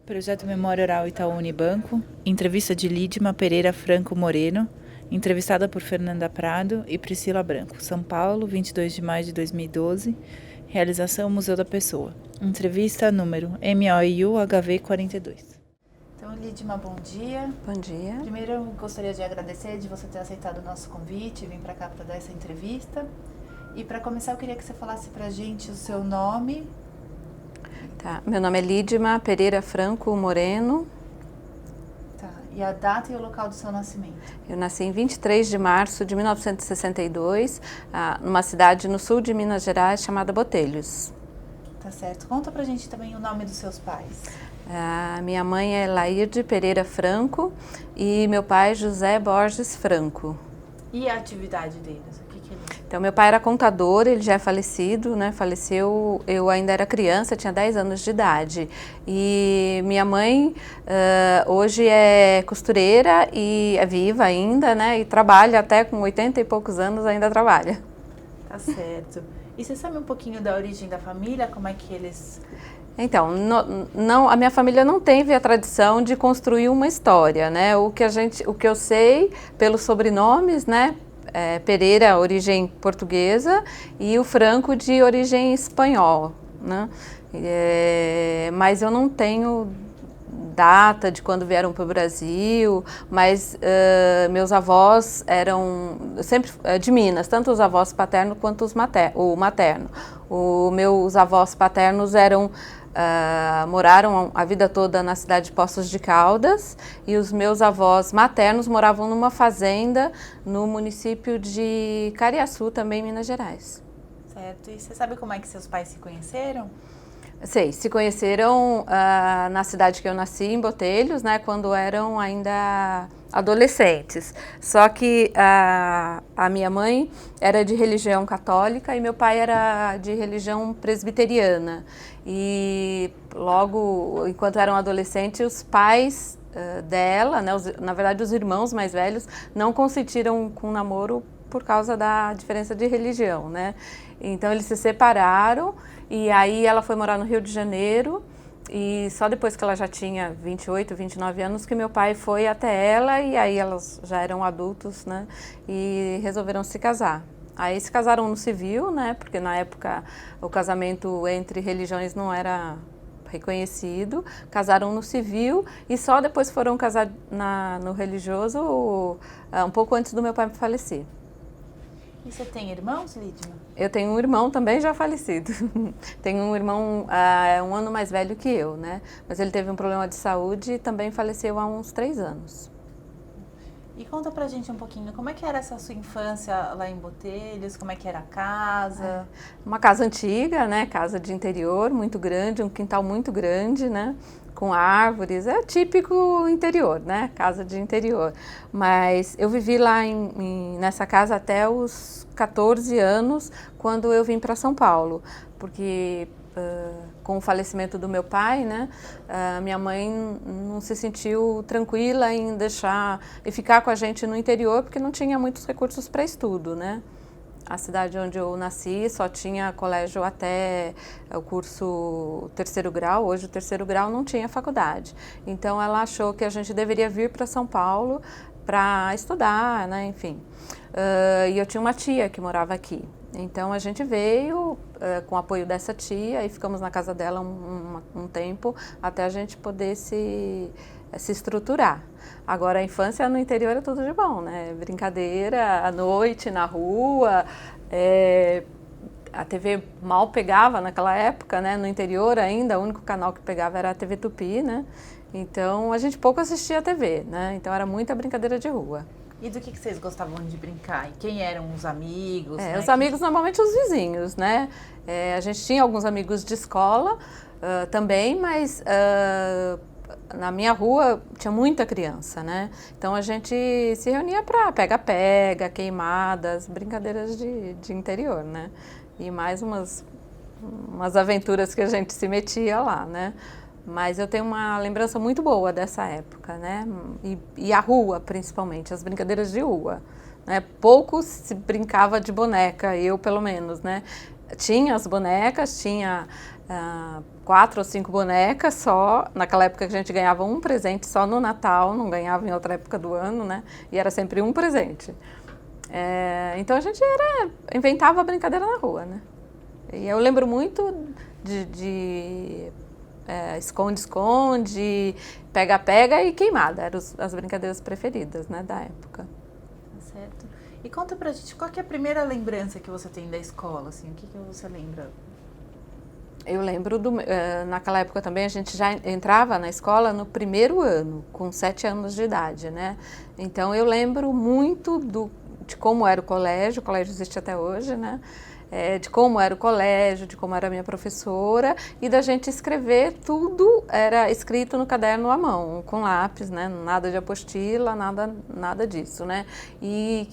Projeto Memória Oral Itaú Unibanco, entrevista de Lídima Pereira Franco Moreno, entrevistada por Fernanda Prado e Priscila Branco, São Paulo, 22 de maio de 2012, realização Museu da Pessoa, entrevista número MOIU-HV 42. Então, Lídima, bom dia. Bom dia. Primeiro, eu gostaria de agradecer de você ter aceitado o nosso convite e vir para cá para dar essa entrevista. E para começar, eu queria que você falasse para a gente o seu nome. Tá. Meu nome é Lídima Pereira Franco Moreno. Tá. E a data e o local do seu nascimento? Eu nasci em 23 de março de 1962, numa cidade no sul de Minas Gerais chamada Botelhos. Tá certo. Conta pra gente também o nome dos seus pais. Minha mãe é Laírde Pereira Franco e meu pai José Borges Franco. E a atividade deles? Então, meu pai era contador, ele já é falecido, né? Faleceu, eu ainda era criança, tinha 10 anos de idade. E minha mãe hoje é costureira e é viva ainda, né? E trabalha até com 80 e poucos anos, ainda trabalha. Tá certo. E você sabe um pouquinho da origem da família? Como é que eles... Então, a minha família não teve a tradição de construir uma história, né? O que eu sei pelos sobrenomes, né? Pereira, origem portuguesa, e o Franco, de origem espanhol, né? Mas eu não tenho data de quando vieram para o Brasil, mas meus avós eram sempre de Minas, tanto os avós paterno quanto o materno. Meus avós paternos moraram a vida toda na cidade de Poços de Caldas, e os meus avós maternos moravam numa fazenda no município de Cariaçu, também em Minas Gerais. Certo. E você sabe como é que seus pais se conheceram? Sei, se conheceram na cidade que eu nasci, em Botelhos, né, quando eram ainda adolescentes. Só que a minha mãe era de religião católica e meu pai era de religião presbiteriana. E logo, enquanto eram adolescentes, os pais dela, né, na verdade os irmãos mais velhos, não consentiram com o namoro por causa da diferença de religião, né? Então eles se separaram e aí ela foi morar no Rio de Janeiro, e só depois que ela já tinha 28, 29 anos que meu pai foi até ela, e aí elas já eram adultos, né? E resolveram se casar. Aí se casaram no civil, né? Porque na época o casamento entre religiões não era reconhecido. Casaram no civil e só depois foram casar no religioso um pouco antes do meu pai falecer. E você tem irmãos, Lídima? Eu tenho um irmão também já falecido. Tenho um irmão um ano mais velho que eu, né? Mas ele teve um problema de saúde e também faleceu há uns 3 anos. E conta pra gente um pouquinho, como é que era essa sua infância lá em Botelhos? Como é que era a casa? Uma casa antiga, né? Casa de interior, muito grande, um quintal muito grande, né? Com árvores, é típico interior, né? Casa de interior. Mas eu vivi lá nessa casa até os 14 anos, quando eu vim para São Paulo, porque com o falecimento do meu pai, né, minha mãe não se sentiu tranquila em deixar e ficar com a gente no interior, porque não tinha muitos recursos para estudo, né? A cidade onde eu nasci só tinha colégio até o curso 3º grau, hoje o 3º grau não tinha faculdade. Então ela achou que a gente deveria vir para São Paulo para estudar, né, enfim. E eu tinha uma tia que morava aqui. Então a gente veio com o apoio dessa tia e ficamos na casa dela um tempo até a gente poder se estruturar. Agora, a infância no interior é tudo de bom, né? Brincadeira à noite, na rua. A TV mal pegava naquela época, né? No interior ainda, o único canal que pegava era a TV Tupi, né? Então, a gente pouco assistia a TV, né? Então, era muita brincadeira de rua. E do que vocês gostavam de brincar? E quem eram os amigos? Né? Os amigos, normalmente os vizinhos, né? A gente tinha alguns amigos de escola também, mas na minha rua tinha muita criança, né? Então a gente se reunia para pega-pega, queimadas, brincadeiras de interior, né? E mais umas aventuras que a gente se metia lá, né? Mas eu tenho uma lembrança muito boa dessa época, né? E a rua, principalmente, as brincadeiras de rua, né? Pouco se brincava de boneca, eu pelo menos, né? Tinha as bonecas, tinha 4 ou 5 bonecas só. Naquela época que a gente ganhava um presente só no Natal, não ganhava em outra época do ano, né? E era sempre um presente. Então a gente inventava a brincadeira na rua, né? E eu lembro muito de esconde-esconde, pega-pega e queimada. Eram as brincadeiras preferidas, né, da época. Certo. E conta pra gente, qual que é a primeira lembrança que você tem da escola, assim? O que você lembra? Eu lembro, naquela época também, a gente já entrava na escola no primeiro ano, com 7 anos de idade, né? Então eu lembro muito de como era o colégio existe até hoje, né? De como era o colégio, de como era a minha professora e da gente escrever tudo, era escrito no caderno à mão, com lápis, né? Nada de apostila, nada disso, né? E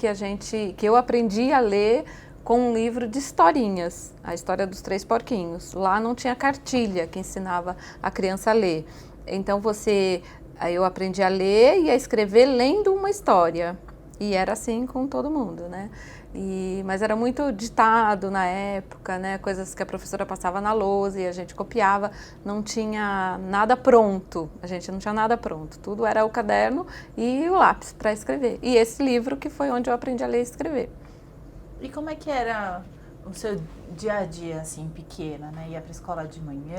que eu aprendi a ler com um livro de historinhas, a história dos 3 porquinhos. Lá não tinha cartilha que ensinava a criança a ler. Então aí eu aprendi a ler e a escrever lendo uma história. E era assim com todo mundo, né? Mas era muito ditado na época, né? Coisas que a professora passava na lousa e a gente copiava. Não tinha nada pronto, a gente não tinha nada pronto. Tudo era o caderno e o lápis para escrever. E esse livro que foi onde eu aprendi a ler e escrever. E como é que era o seu dia a dia, assim, pequena, né? Ia pra escola de manhã?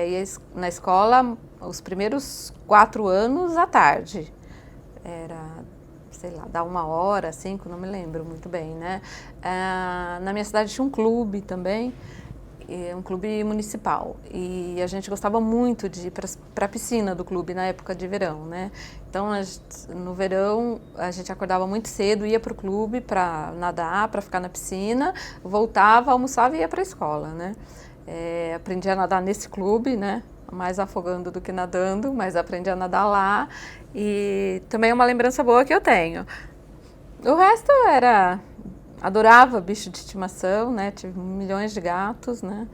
Ia na escola os primeiros 4 anos à tarde. Era, sei lá, dá 1 hora, 5, não me lembro muito bem, né? Na minha cidade tinha um clube também, um clube municipal. E a gente gostava muito de ir para a piscina do clube na época de verão, né? Então, no verão, a gente acordava muito cedo, ia para o clube para nadar, para ficar na piscina, voltava, almoçava e ia para a escola, né? Aprendi a nadar nesse clube, né? Mais afogando do que nadando, mas aprendi a nadar lá. E também é uma lembrança boa que eu tenho. O resto adorava bicho de estimação, né? Tive milhões de gatos, né?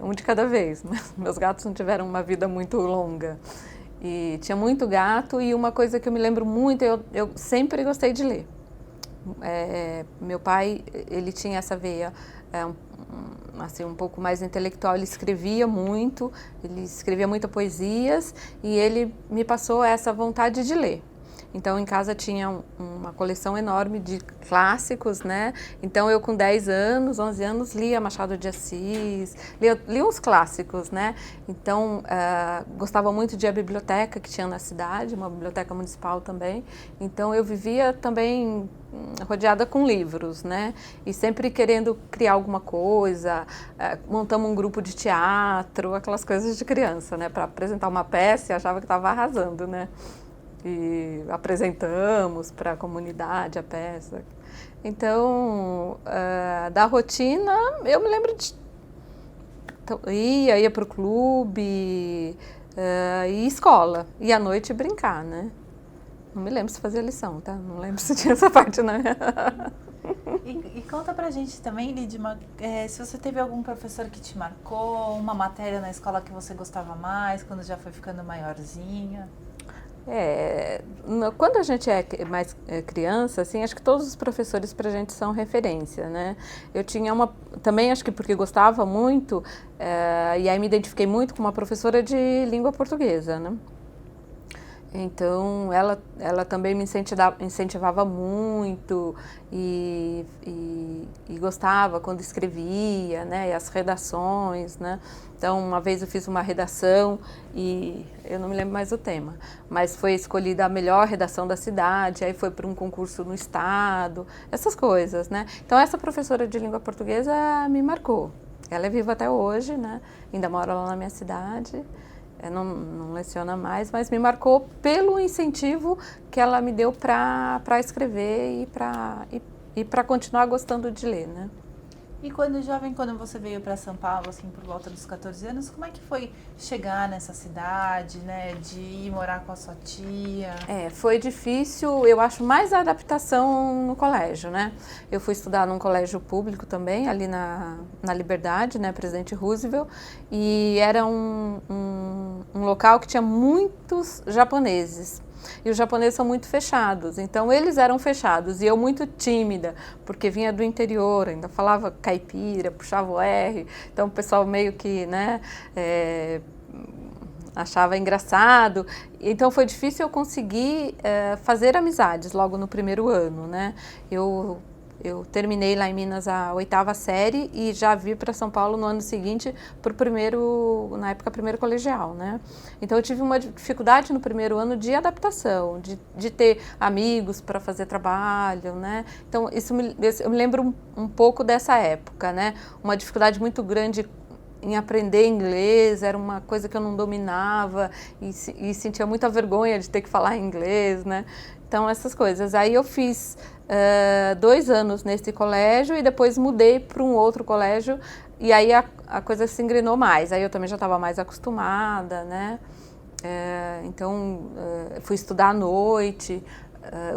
Um de cada vez. Meus gatos não tiveram uma vida muito longa. E tinha muito gato e uma coisa que eu me lembro muito, eu sempre gostei de ler. Meu pai, ele tinha essa veia assim, um pouco mais intelectual, ele escrevia muita poesias e ele me passou essa vontade de ler. Então, em casa tinha uma coleção enorme de clássicos, né? Então, eu com 10 anos, 11 anos, lia Machado de Assis, lia uns clássicos, né? Então, gostava muito de ir à biblioteca que tinha na cidade, uma biblioteca municipal também. Então, eu vivia também rodeada com livros, né? E sempre querendo criar alguma coisa, montamos um grupo de teatro, aquelas coisas de criança, né? Para apresentar uma peça e achava que estava arrasando, né? E apresentamos para a comunidade a peça. Então, da rotina, eu me lembro de ia para o clube, e escola, e à noite brincar, né? Não me lembro se fazia lição, tá? Não lembro se tinha essa parte, não. E conta pra gente também, Lidma, se você teve algum professor que te marcou, uma matéria na escola que você gostava mais, quando já foi ficando maiorzinha. Quando a gente é mais criança, assim, acho que todos os professores pra gente são referência, né? Eu tinha também acho que porque gostava muito, e aí me identifiquei muito com uma professora de língua portuguesa, né? Então, ela também me incentivava muito e gostava quando escrevia, né? E as redações, né? Então, uma vez eu fiz uma redação e eu não me lembro mais o tema, mas foi escolhida a melhor redação da cidade, aí foi para um concurso no estado, essas coisas, né? Então, essa professora de língua portuguesa me marcou. Ela é viva até hoje, né? Ainda mora lá na minha cidade. Não leciona mais, mas me marcou pelo incentivo que ela me deu para escrever e para continuar gostando de ler, né? E quando você veio para São Paulo, assim, por volta dos 14 anos, como é que foi chegar nessa cidade, né, de ir morar com a sua tia? Foi difícil, eu acho, mais a adaptação no colégio, né? Eu fui estudar num colégio público também, ali na Liberdade, né, Presidente Roosevelt, e era um local que tinha muitos japoneses. E os japoneses são muito fechados, então eles eram fechados e eu muito tímida, porque vinha do interior, ainda falava caipira, puxava o R, então o pessoal meio que, né, achava engraçado. Então foi difícil eu conseguir fazer amizades logo no primeiro ano, né? Eu terminei lá em Minas a 8ª série e já vim para São Paulo no ano seguinte para na época, primeiro colegial, né? Então eu tive uma dificuldade no primeiro ano de adaptação, de ter amigos para fazer trabalho, né? Então eu me lembro um pouco dessa época, né? Uma dificuldade muito grande em aprender inglês, era uma coisa que eu não dominava e sentia muita vergonha de ter que falar inglês, né? Então, essas coisas. Aí eu fiz 2 anos nesse colégio e depois mudei para um outro colégio e aí a coisa se engrenou mais. Aí eu também já estava mais acostumada, né? Então, fui estudar à noite.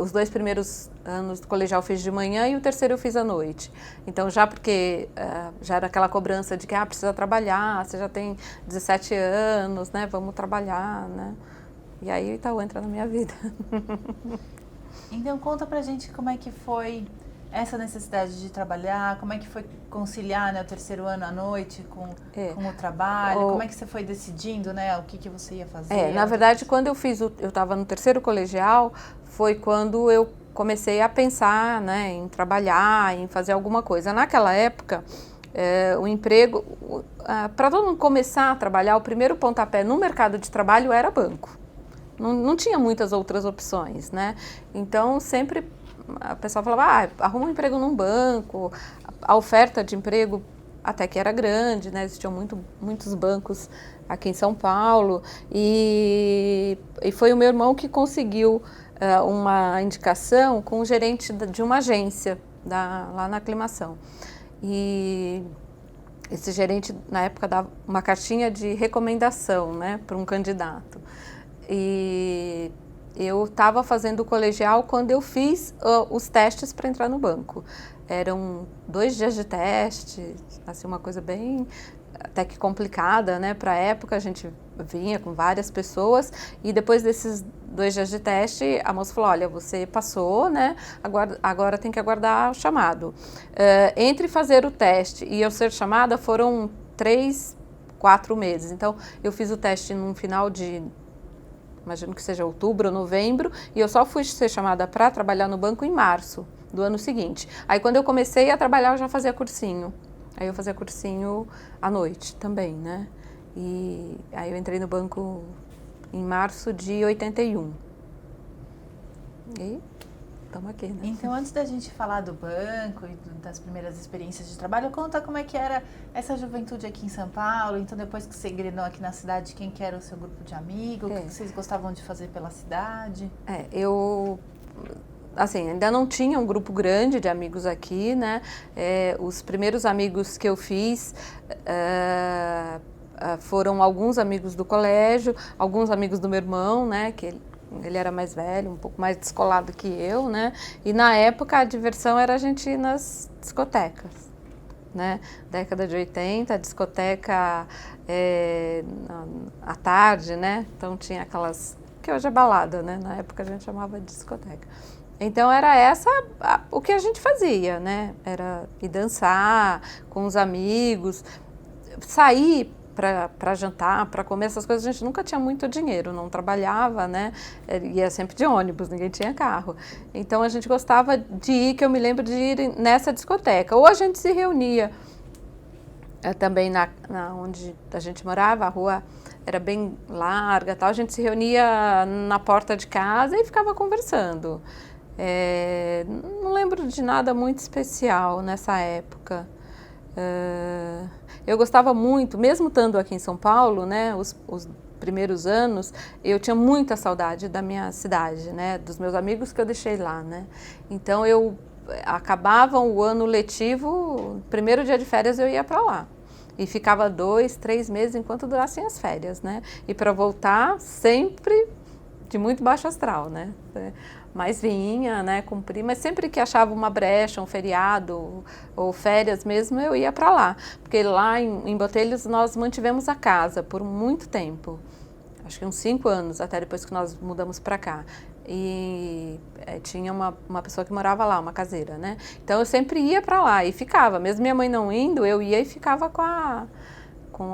Os 2 primeiros anos do colegial eu fiz de manhã e o terceiro eu fiz à noite. Então, já porque já era aquela cobrança de que precisa trabalhar, você já tem 17 anos, né? Vamos trabalhar, né? E aí o Itaú entra na minha vida. Então conta pra gente como é que foi essa necessidade de trabalhar, como é que foi conciliar, né, o terceiro ano à noite com o trabalho, como é que você foi decidindo, né, o que você ia fazer? Na verdade, quando eu estava no terceiro colegial, foi quando eu comecei a pensar, né, em trabalhar, em fazer alguma coisa. Naquela época, o emprego, para todo mundo começar a trabalhar, o primeiro pontapé no mercado de trabalho era banco. Não tinha muitas outras opções, né? Então, sempre a pessoa falava, arruma um emprego num banco. A oferta de emprego até que era grande, né? Existiam muitos bancos aqui em São Paulo. E foi o meu irmão que conseguiu uma indicação com o gerente de uma agência lá na Aclimação. E esse gerente, na época, dava uma cartinha de recomendação, né, para um candidato. E eu estava fazendo o colegial quando eu fiz os testes para entrar no banco. Eram 2 dias de teste, assim, uma coisa bem até que complicada, né? Para a época a gente vinha com várias pessoas e depois desses 2 dias de teste a moça falou, olha, você passou, né? Agora tem que aguardar o chamado. Entre fazer o teste e eu ser chamada foram 3, 4 meses. Então eu fiz o teste no final de, imagino que seja outubro ou novembro, e eu só fui ser chamada para trabalhar no banco em março do ano seguinte. Aí quando eu comecei a trabalhar eu já fazia cursinho. Aí eu fazia cursinho à noite também, né? E aí eu entrei no banco em março de 81. E estamos aqui, né? Então, antes da gente falar do banco e das primeiras experiências de trabalho, conta como é que era essa juventude aqui em São Paulo. Então, depois que você engrenou aqui na cidade, quem que era o seu grupo de amigos? O que vocês gostavam de fazer pela cidade? Eu... Assim, ainda não tinha um grupo grande de amigos aqui, né? Os primeiros amigos que eu fiz foram alguns amigos do colégio, alguns amigos do meu irmão, né? Que ele era mais velho, um pouco mais descolado que eu, né? E na época a diversão era a gente ir nas discotecas, né? Década de 80, a discoteca à tarde, né? Então tinha aquelas, que hoje é balada, né? Na época a gente chamava de discoteca. Então era o que a gente fazia, né? Era ir dançar com os amigos, sair para jantar, para comer essas coisas. A gente nunca tinha muito dinheiro, não trabalhava, né? Ia sempre de ônibus, ninguém tinha carro. Então a gente gostava de ir, que eu me lembro de ir nessa discoteca. Ou a gente se reunia também onde a gente morava, a rua era bem larga, tal. A gente se reunia na porta de casa e ficava conversando. Não lembro de nada muito especial nessa época. Eu gostava muito, mesmo estando aqui em São Paulo, né, os primeiros anos, eu tinha muita saudade da minha cidade, né, dos meus amigos que eu deixei lá, né. Então eu acabava o ano letivo, primeiro dia de férias eu ia para lá. E ficava 2, 3 meses enquanto durassem as férias, né. E para voltar sempre de muito baixo astral, né. Mas vinha, né, cumprir, mas sempre que achava uma brecha, um feriado ou férias mesmo, eu ia para lá. Porque lá em Botelhos nós mantivemos a casa por muito tempo. acho que uns 5 anos, até depois que nós mudamos para cá. E tinha uma pessoa que morava lá, uma caseira, né? Então eu sempre ia para lá e ficava, mesmo minha mãe não indo, eu ia e ficava com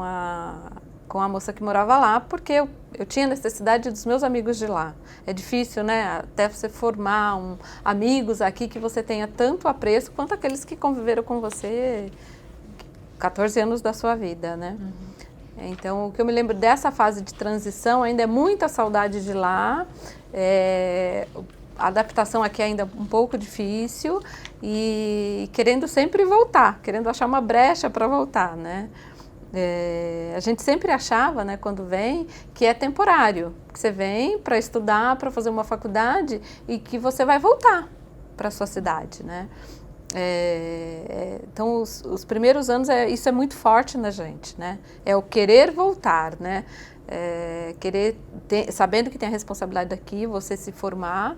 a moça que morava lá, porque eu tinha necessidade dos meus amigos de lá. É difícil, né? Até você formar amigos aqui que você tenha tanto apreço quanto aqueles que conviveram com você 14 anos da sua vida, né? Uhum. Então, o que eu me lembro dessa fase de transição, ainda é muita saudade de lá, a adaptação aqui é ainda um pouco difícil e querendo sempre voltar, querendo achar uma brecha para voltar, né? A gente sempre achava, né, quando vem, que é temporário, que você vem para estudar, para fazer uma faculdade e que você vai voltar para a sua cidade, né? Então, os primeiros anos, isso é muito forte na gente, né? É o querer voltar, né? Sabendo que tem a responsabilidade daqui, você se formar,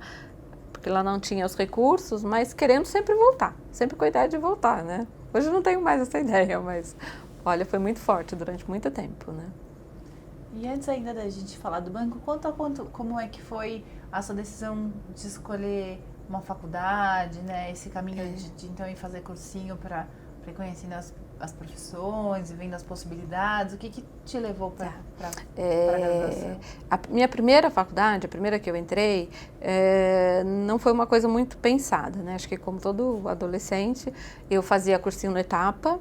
porque lá não tinha os recursos, mas querendo sempre voltar, sempre com a ideia de voltar, né? Hoje eu não tenho mais essa ideia, mas, olha, foi muito forte durante muito tempo, né? E antes ainda da gente falar do banco, conta como é que foi a sua decisão de escolher uma faculdade, né? Esse caminho de então ir fazer cursinho para ir conhecendo as profissões e vendo as possibilidades. O que te levou para a graduação? A minha primeira faculdade, a primeira que eu entrei, não foi uma coisa muito pensada, né? Acho que como todo adolescente, eu fazia cursinho no Etapa.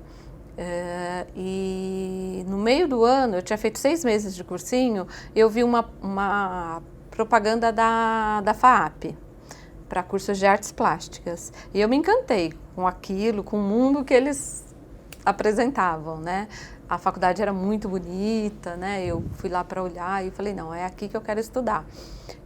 E no meio do ano, eu tinha feito 6 meses de cursinho, eu vi uma propaganda da FAAP para cursos de artes plásticas. E eu me encantei com aquilo, com o mundo que eles apresentavam, né? A faculdade era muito bonita, né? Eu fui lá para olhar e falei, não, é aqui que eu quero estudar.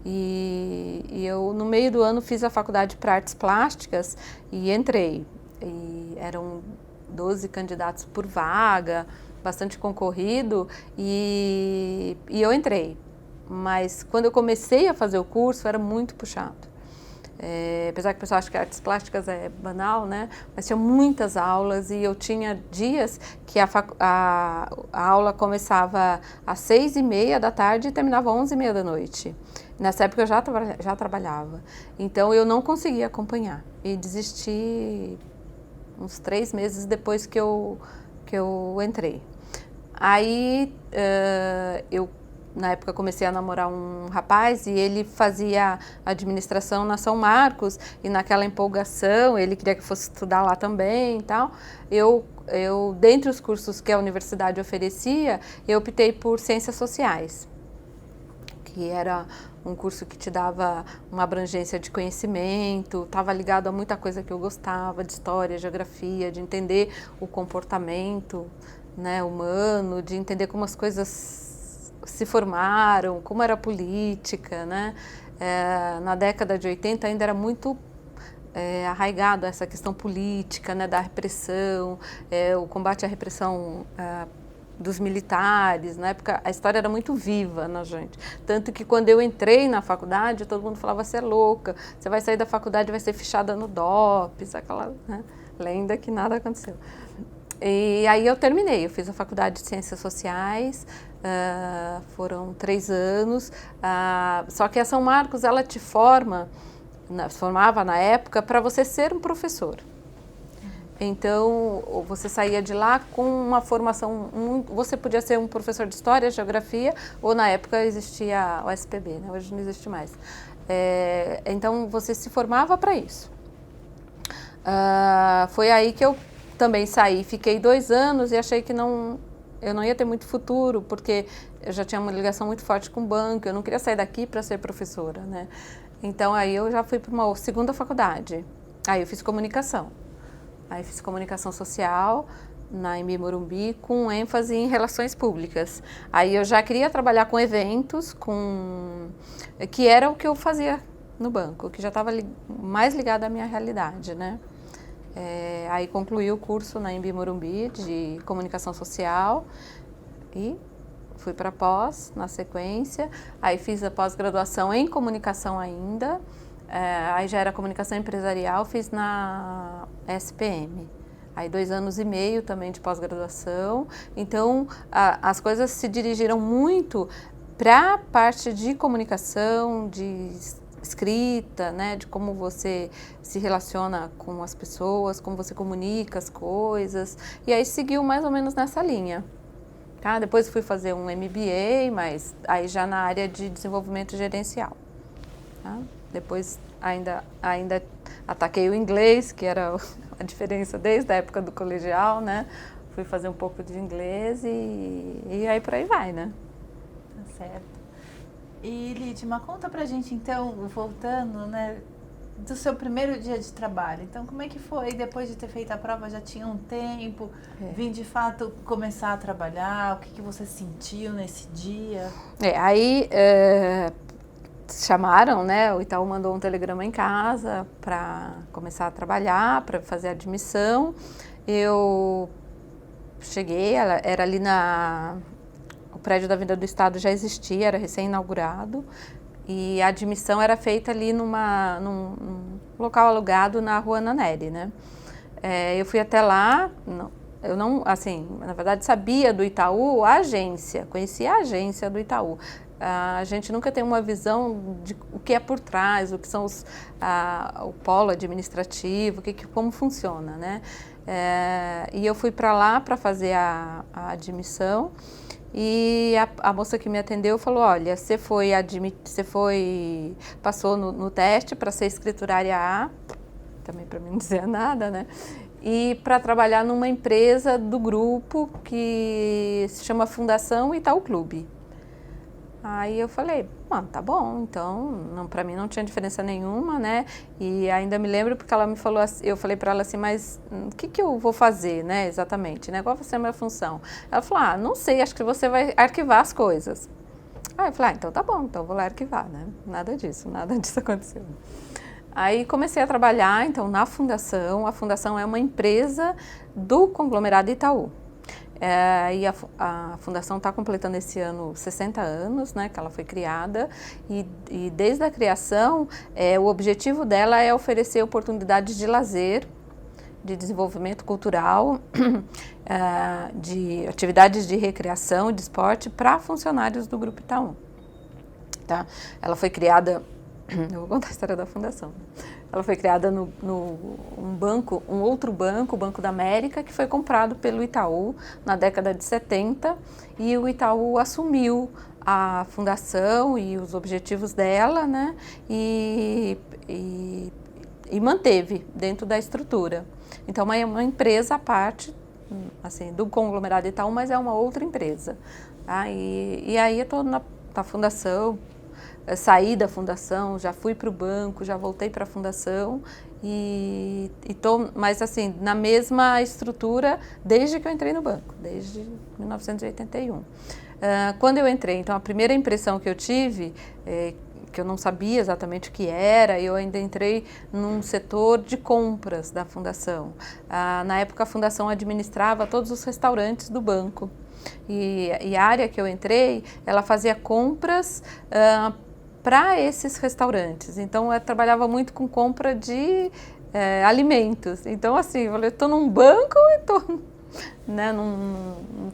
E eu, no meio do ano, fiz a faculdade para artes plásticas e entrei. E eram 12 candidatos por vaga, bastante concorrido, e eu entrei. Mas quando eu comecei a fazer o curso, era muito puxado. Apesar que o pessoal acha que artes plásticas é banal, né? Mas tinha muitas aulas e eu tinha dias que a aula começava às 6h30 da tarde e terminava às 11h30 da noite. Nessa época eu já trabalhava. Então eu não conseguia acompanhar e desisti uns 3 meses depois que eu entrei. Aí eu, na época, comecei a namorar um rapaz e ele fazia administração na São Marcos e naquela empolgação, ele queria que eu fosse estudar lá também e tal. Eu, dentre os cursos que a universidade oferecia, eu optei por Ciências Sociais, que era um curso que te dava uma abrangência de conhecimento, estava ligado a muita coisa que eu gostava, de história, geografia, de entender o comportamento, né, humano, de entender como as coisas se formaram, como era a política, né? Na década de 80 ainda era muito arraigado essa questão política, né, da repressão, o combate à repressão dos militares. Na época a história era muito viva na gente, tanto que quando eu entrei na faculdade todo mundo falava, você é louca, você vai sair da faculdade e vai ser fichada no DOPS, aquela, né, lenda que nada aconteceu. E aí eu terminei, eu fiz a faculdade de Ciências Sociais, foram 3 anos, só que a São Marcos, ela te formava na época para você ser um professor. Então, você saía de lá com uma formação, você podia ser um professor de História, Geografia, ou na época existia o SPB, né? Hoje não existe mais. Então, você se formava para isso. Foi aí que eu também saí, fiquei 2 anos e achei que eu não ia ter muito futuro, porque eu já tinha uma ligação muito forte com o banco, eu não queria sair daqui para ser professora, né? Então, aí eu já fui para uma segunda faculdade. Aí eu fiz comunicação. Aí fiz comunicação social na Embi Morumbi com ênfase em relações públicas. Aí eu já queria trabalhar com eventos, que era o que eu fazia no banco, que já estava mais ligado à minha realidade, né? Aí concluí o curso na Embi Morumbi de comunicação social e fui para pós na sequência. Aí fiz a pós-graduação em comunicação ainda. Aí já era comunicação empresarial, fiz na SPM. Aí 2 anos e meio também de pós-graduação. Então, as coisas se dirigiram muito para a parte de comunicação, de escrita, né, de como você se relaciona com as pessoas, como você comunica as coisas, e aí seguiu mais ou menos nessa linha. Tá? Depois fui fazer um MBA, mas aí já na área de desenvolvimento gerencial. Tá? Depois ainda ataquei o inglês, que era a diferença desde a época do colegial, né? Fui fazer um pouco de inglês e aí por aí vai, né? Tá certo. E Lídima, conta pra gente então, voltando, né, do seu primeiro dia de trabalho. Então, como é que foi? Depois de ter feito a prova, já tinha um tempo? Vim de fato começar a trabalhar? O que você sentiu nesse dia? Aí chamaram, né? O Itaú mandou um telegrama em casa para começar a trabalhar, para fazer a admissão. Eu cheguei, era ali o prédio da Avenida do Estado já existia, era recém-inaugurado. E a admissão era feita ali num local alugado na Rua Ana Nery, né? Eu fui até lá, eu não, assim, na verdade sabia do Itaú a agência, conhecia a agência do Itaú. A gente nunca tem uma visão de o que é por trás, o que são o polo administrativo, como funciona, né? E eu fui para lá para fazer a admissão. E a moça que me atendeu falou, olha, você passou no teste para ser escriturária A, também para mim não dizer nada, né? E para trabalhar numa empresa do grupo que se chama Fundação Itaú Clube. Aí eu falei, tá bom, então para mim não tinha diferença nenhuma, né? E ainda me lembro porque ela me falou, eu falei para ela assim, mas o que eu vou fazer, né, exatamente, né? Qual vai ser a minha função? Ela falou, não sei, acho que você vai arquivar as coisas. Aí eu falei, então tá bom, então eu vou lá arquivar, né? Nada disso aconteceu. Aí comecei a trabalhar, então, na Fundação. A Fundação é uma empresa do conglomerado Itaú. E a Fundação está completando esse ano 60 anos, né, que ela foi criada, e desde a criação, o objetivo dela é oferecer oportunidades de lazer, de desenvolvimento cultural, de atividades de recreação, de esporte para funcionários do Grupo Itaú. Tá? Ela foi criada, eu vou contar a história da Fundação. Ela foi criada no outro banco, o Banco da América, que foi comprado pelo Itaú na década de 70, e o Itaú assumiu a fundação e os objetivos dela, né, e manteve dentro da estrutura. Então é uma empresa à parte, assim, do conglomerado Itaú, mas é uma outra empresa. Tá? E aí eu estou na fundação. Saí da fundação, já fui para o banco, já voltei para a fundação e estou, mas assim, na mesma estrutura desde que eu entrei no banco, desde 1981. Quando eu entrei, então a primeira impressão que eu tive, que eu não sabia exatamente o que era, eu ainda entrei num setor de compras da fundação. Na época a fundação administrava todos os restaurantes do banco. E a área que eu entrei, ela fazia compras para esses restaurantes. Então, eu trabalhava muito com compra de alimentos. Então, assim, eu estou num banco e estou, né,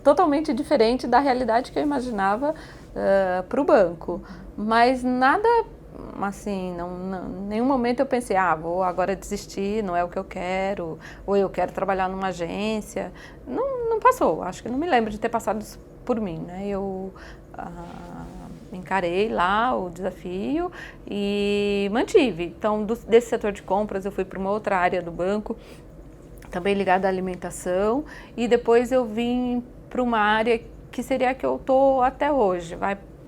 totalmente diferente da realidade que eu imaginava para o banco. Mas nada, assim, em nenhum momento eu pensei, vou agora desistir, não é o que eu quero, ou eu quero trabalhar numa agência. Não passou, acho que não me lembro de ter passado isso por mim, né? Eu encarei lá o desafio e mantive. Então, desse setor de compras, eu fui para uma outra área do banco, também ligada à alimentação, e depois eu vim para uma área que seria a que eu estou até hoje.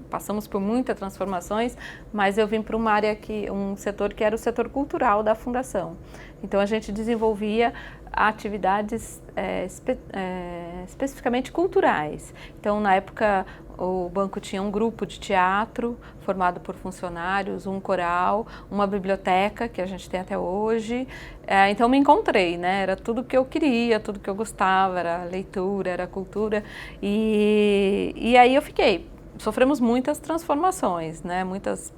Passamos por muitas transformações, mas eu vim para uma área um setor que era o setor cultural da fundação. Então a gente desenvolvia atividades especificamente culturais. Então na época o banco tinha um grupo de teatro formado por funcionários, um coral, uma biblioteca que a gente tem até hoje. Então me encontrei, né? Era tudo que eu queria, tudo que eu gostava, era leitura, era cultura. E aí eu fiquei. Sofremos muitas transformações, né? Muitas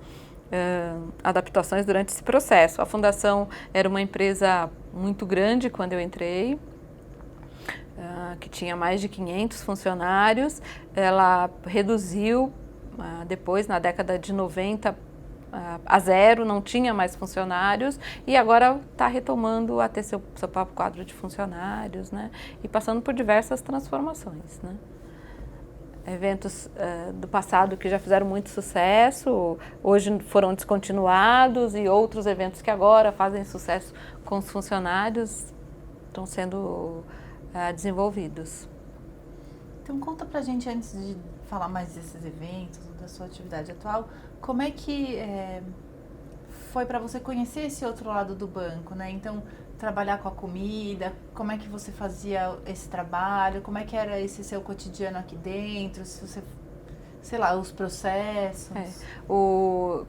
adaptações durante esse processo. A fundação era uma empresa muito grande quando eu entrei, que tinha mais de 500 funcionários. Ela reduziu depois, na década de 90, a zero, não tinha mais funcionários e agora está retomando a ter seu próprio quadro de funcionários, né? E passando por diversas transformações, né? Eventos do passado que já fizeram muito sucesso, hoje foram descontinuados, e outros eventos que agora fazem sucesso com os funcionários estão sendo desenvolvidos. Então conta pra gente, antes de falar mais desses eventos, da sua atividade atual, como é que foi para você conhecer esse outro lado do banco, né? Então, trabalhar com a comida, como é que você fazia esse trabalho, como é que era esse seu cotidiano aqui dentro, se você, sei lá, os processos.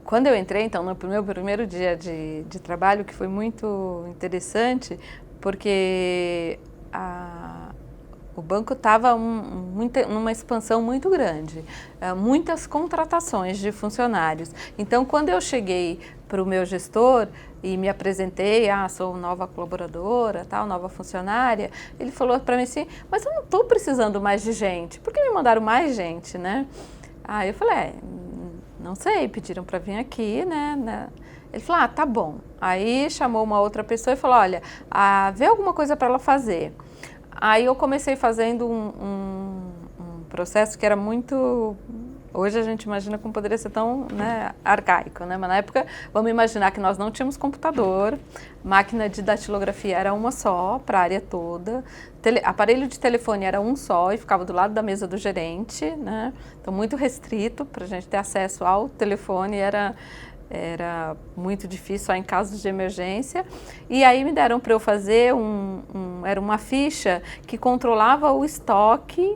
Quando eu entrei, então, no meu primeiro dia de trabalho, que foi muito interessante, porque o banco estava numa expansão muito grande, muitas contratações de funcionários. Então, quando eu cheguei para o meu gestor e me apresentei, sou nova colaboradora, tal, nova funcionária, ele falou para mim assim, mas eu não estou precisando mais de gente, por que me mandaram mais gente, né? Aí eu falei, não sei, pediram para vir aqui, né? Ele falou, tá bom. Aí chamou uma outra pessoa e falou, olha, vê alguma coisa para ela fazer. Aí eu comecei fazendo um processo que era muito... Hoje a gente imagina como poderia ser tão, né, arcaico, né? Mas na época, vamos imaginar que nós não tínhamos computador, máquina de datilografia era uma só para a área toda, aparelho de telefone era um só e ficava do lado da mesa do gerente, né? Então muito restrito para a gente ter acesso ao telefone, era muito difícil, só em casos de emergência. E aí me deram para eu fazer era uma ficha que controlava o estoque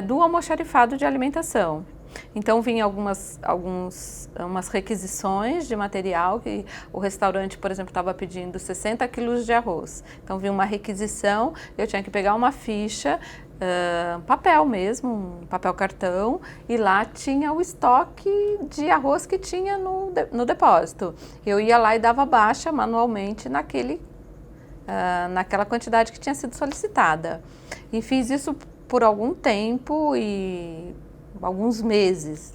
do almoxarifado de alimentação. Então vinha umas requisições de material, que o restaurante, por exemplo, estava pedindo 60 quilos de arroz. Então vinha uma requisição, eu tinha que pegar uma ficha, papel mesmo, um papel cartão, e lá tinha o estoque de arroz que tinha no depósito. Eu ia lá e dava baixa manualmente naquela quantidade que tinha sido solicitada. E fiz isso por algum tempo e alguns meses,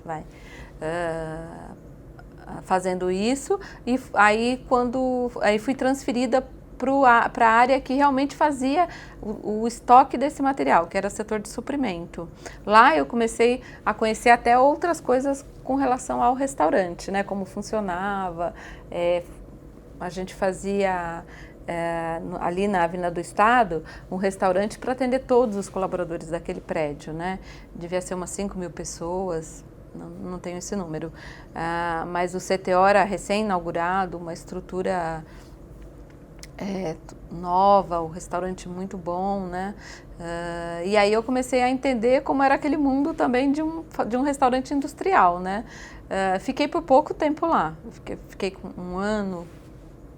fazendo isso, e aí fui transferida para a área que realmente fazia o estoque desse material, que era o setor de suprimento. Lá eu comecei a conhecer até outras coisas com relação ao restaurante, né, como funcionava. A gente fazia ali na Avenida do Estado, um restaurante para atender todos os colaboradores daquele prédio, né? Devia ser umas 5.000 pessoas, não tenho esse número. Mas o CTO era recém-inaugurado, uma estrutura nova, o restaurante muito bom, né? E aí eu comecei a entender como era aquele mundo também de um restaurante industrial, né? Fiquei por pouco tempo lá, fiquei com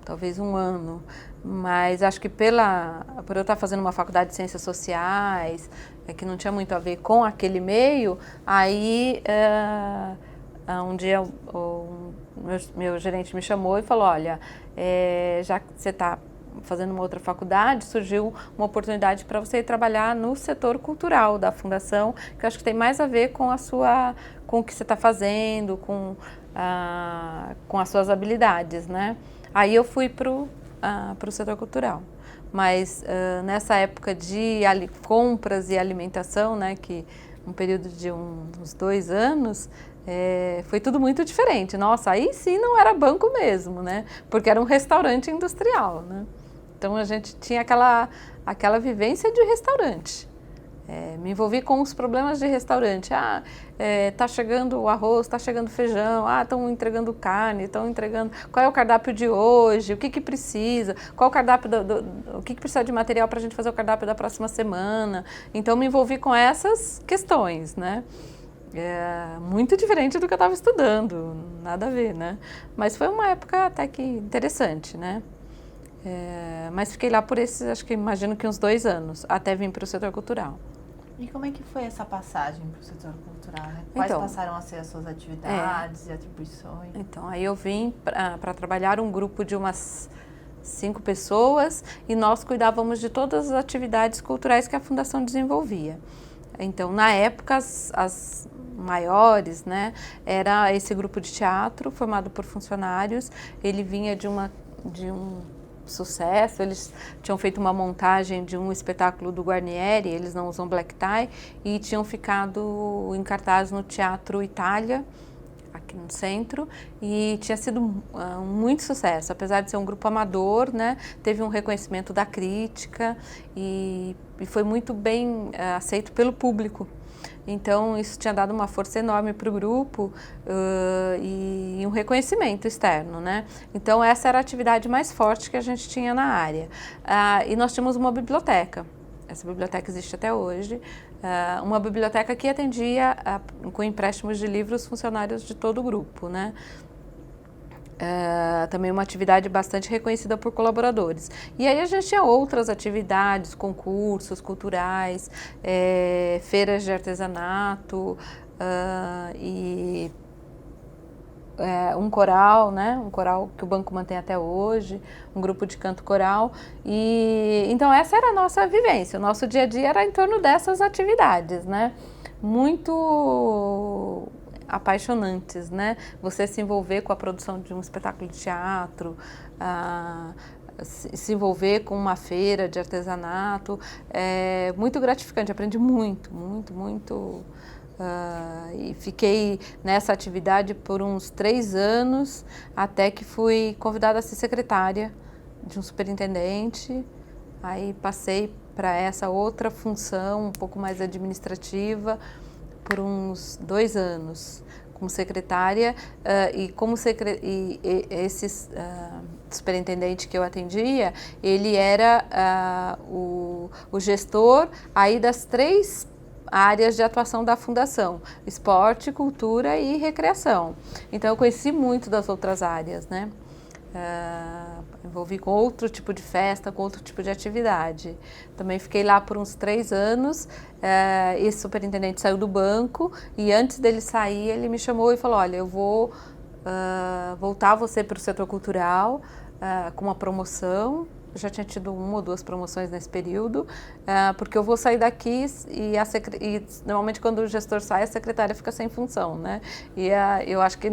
talvez um ano, mas acho que por eu estar fazendo uma faculdade de Ciências Sociais, que não tinha muito a ver com aquele meio, aí um dia o meu gerente me chamou e falou, olha, já que você está fazendo uma outra faculdade, surgiu uma oportunidade para você ir trabalhar no setor cultural da fundação, que eu acho que tem mais a ver com com o que você está fazendo, com as suas habilidades, né? Aí eu fui para o setor cultural, mas nessa época de compras e alimentação, né, que um período de uns 2 anos, foi tudo muito diferente. Nossa, aí sim não era banco mesmo, né, porque era um restaurante industrial, né? Então a gente tinha aquela vivência de restaurante. Me envolvi com os problemas de restaurante. Tá chegando o arroz, tá chegando feijão, estão entregando carne, estão entregando... Qual é o cardápio de hoje? O que precisa? Qual o cardápio o que precisa de material para a gente fazer o cardápio da próxima semana? Então me envolvi com essas questões, né? Muito diferente do que eu estava estudando, nada a ver, né? Mas foi uma época até que interessante, né? Mas fiquei lá por acho que imagino que uns 2 anos, até vir para o setor cultural. E como é que foi essa passagem para o setor cultural, né? Quais passaram a ser as suas atividades e atribuições? Então, aí eu vim para trabalhar um grupo de umas 5 pessoas e nós cuidávamos de todas as atividades culturais que a Fundação desenvolvia. Então, na época, as maiores, né, era esse grupo de teatro formado por funcionários. Ele vinha de um sucesso, eles tinham feito uma montagem de um espetáculo do Guarnieri, eles não usam black tie, e tinham ficado em cartaz no Teatro Itália, aqui no centro, e tinha sido muito sucesso, apesar de ser um grupo amador, né, teve um reconhecimento da crítica e foi muito bem aceito pelo público. Então isso tinha dado uma força enorme para o grupo e um reconhecimento externo, né? Então essa era a atividade mais forte que a gente tinha na área. E nós tínhamos uma biblioteca. Essa biblioteca existe até hoje, uma biblioteca que atendia com empréstimos de livros funcionários de todo o grupo, né? Também uma atividade bastante reconhecida por colaboradores. E aí a gente tinha outras atividades, concursos culturais, feiras de artesanato e um coral, né? Um coral que o banco mantém até hoje, um grupo de canto coral. E então essa era a nossa vivência, o nosso dia a dia era em torno dessas atividades, né? Muito apaixonantes, né? Você se envolver com a produção de um espetáculo de teatro, se envolver com uma feira de artesanato, é muito gratificante, aprendi muito, muito, muito. E fiquei nessa atividade por uns 3 anos, até que fui convidada a ser secretária de um superintendente. Aí passei para essa outra função, um pouco mais administrativa, por uns 2 anos como secretária, e como esse superintendente que eu atendia, ele era o gestor aí das 3 áreas de atuação da fundação: esporte, cultura e recreação. Então eu conheci muito das outras áreas, né? Envolvi com outro tipo de festa, com outro tipo de atividade. Também fiquei lá por uns 3 anos. Esse superintendente saiu do banco e antes dele sair ele me chamou e falou: olha, eu vou voltar você para o setor cultural com uma promoção. Eu já tinha tido 1 ou 2 promoções nesse período, porque eu vou sair daqui e normalmente quando o gestor sai, a secretária fica sem função, né? E eu acho que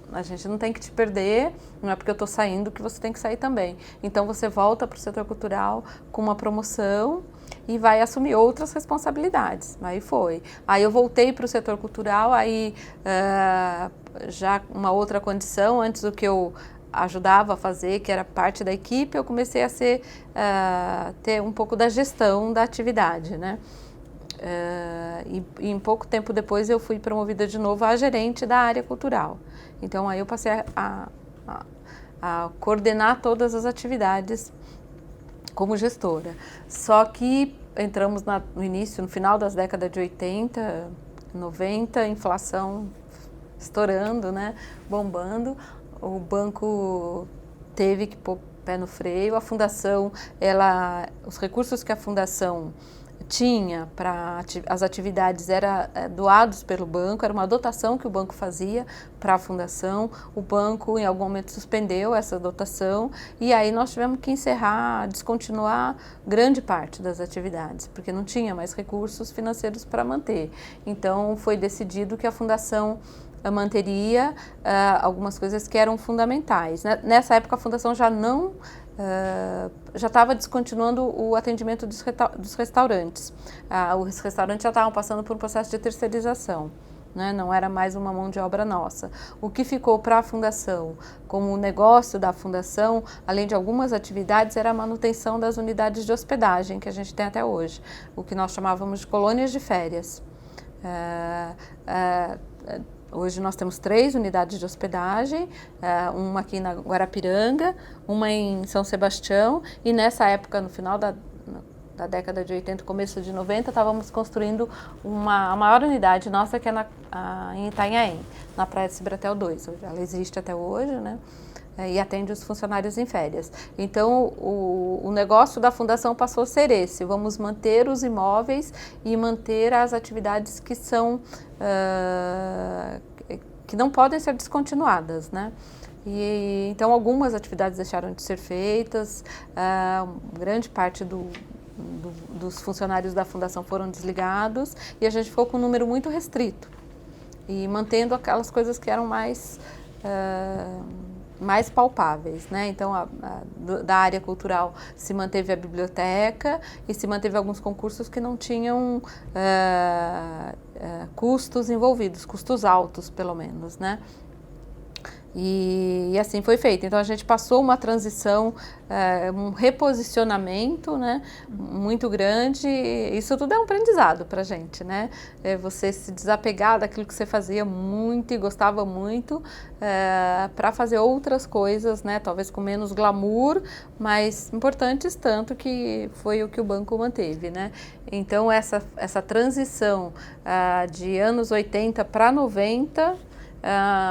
a gente não tem que te perder, não é porque eu estou saindo que você tem que sair também. Então você volta para o setor cultural com uma promoção e vai assumir outras responsabilidades. Aí foi. Aí eu voltei para o setor cultural, aí já uma outra condição, antes do que eu ajudava a fazer, que era parte da equipe, eu comecei a ter um pouco da gestão da atividade, né? E em pouco tempo depois eu fui promovida de novo a gerente da área cultural. Então aí eu passei a coordenar todas as atividades como gestora. Só que entramos no início, no final das décadas de 80, 90, inflação estourando, né? Bombando. O banco teve que pôr pé no freio. A fundação, os recursos que a fundação tinha para as atividades eram doados pelo banco, era uma dotação que o banco fazia para a fundação. O banco em algum momento suspendeu essa dotação e aí nós tivemos que descontinuar grande parte das atividades, porque não tinha mais recursos financeiros para manter. Então foi decidido que a fundação manteria algumas coisas que eram fundamentais. Nessa época a fundação já estava descontinuando o atendimento dos restaurantes. Os restaurantes já estavam passando por um processo de terceirização, né? Não era mais uma mão de obra nossa. O que ficou para a fundação como negócio da fundação, além de algumas atividades, era a manutenção das unidades de hospedagem que a gente tem até hoje, o que nós chamávamos de colônias de férias. Hoje nós temos 3 unidades de hospedagem, uma aqui na Guarapiranga, uma em São Sebastião, e nessa época, no final da década de 80, começo de 90, estávamos construindo a maior unidade nossa, que é em Itanhaém, na Praia de Cibratel 2. Ela existe até hoje, né? E atende os funcionários em férias. Então, o negócio da fundação passou a ser esse: vamos manter os imóveis e manter as atividades que que não podem ser descontinuadas, né? Então, algumas atividades deixaram de ser feitas, grande parte dos funcionários da fundação foram desligados e a gente ficou com um número muito restrito e mantendo aquelas coisas que eram mais palpáveis, né? Então, da área cultural se manteve a biblioteca e se manteve alguns concursos que não tinham custos envolvidos, custos altos, pelo menos, né? E assim foi feito. Então a gente passou uma transição, um reposicionamento, né, muito grande. Isso tudo é um aprendizado para a gente, né? Você se desapegar daquilo que você fazia muito e gostava muito para fazer outras coisas, né? Talvez com menos glamour, mas importantes tanto, que foi o que o banco manteve, né? Então essa transição de anos 80 para 90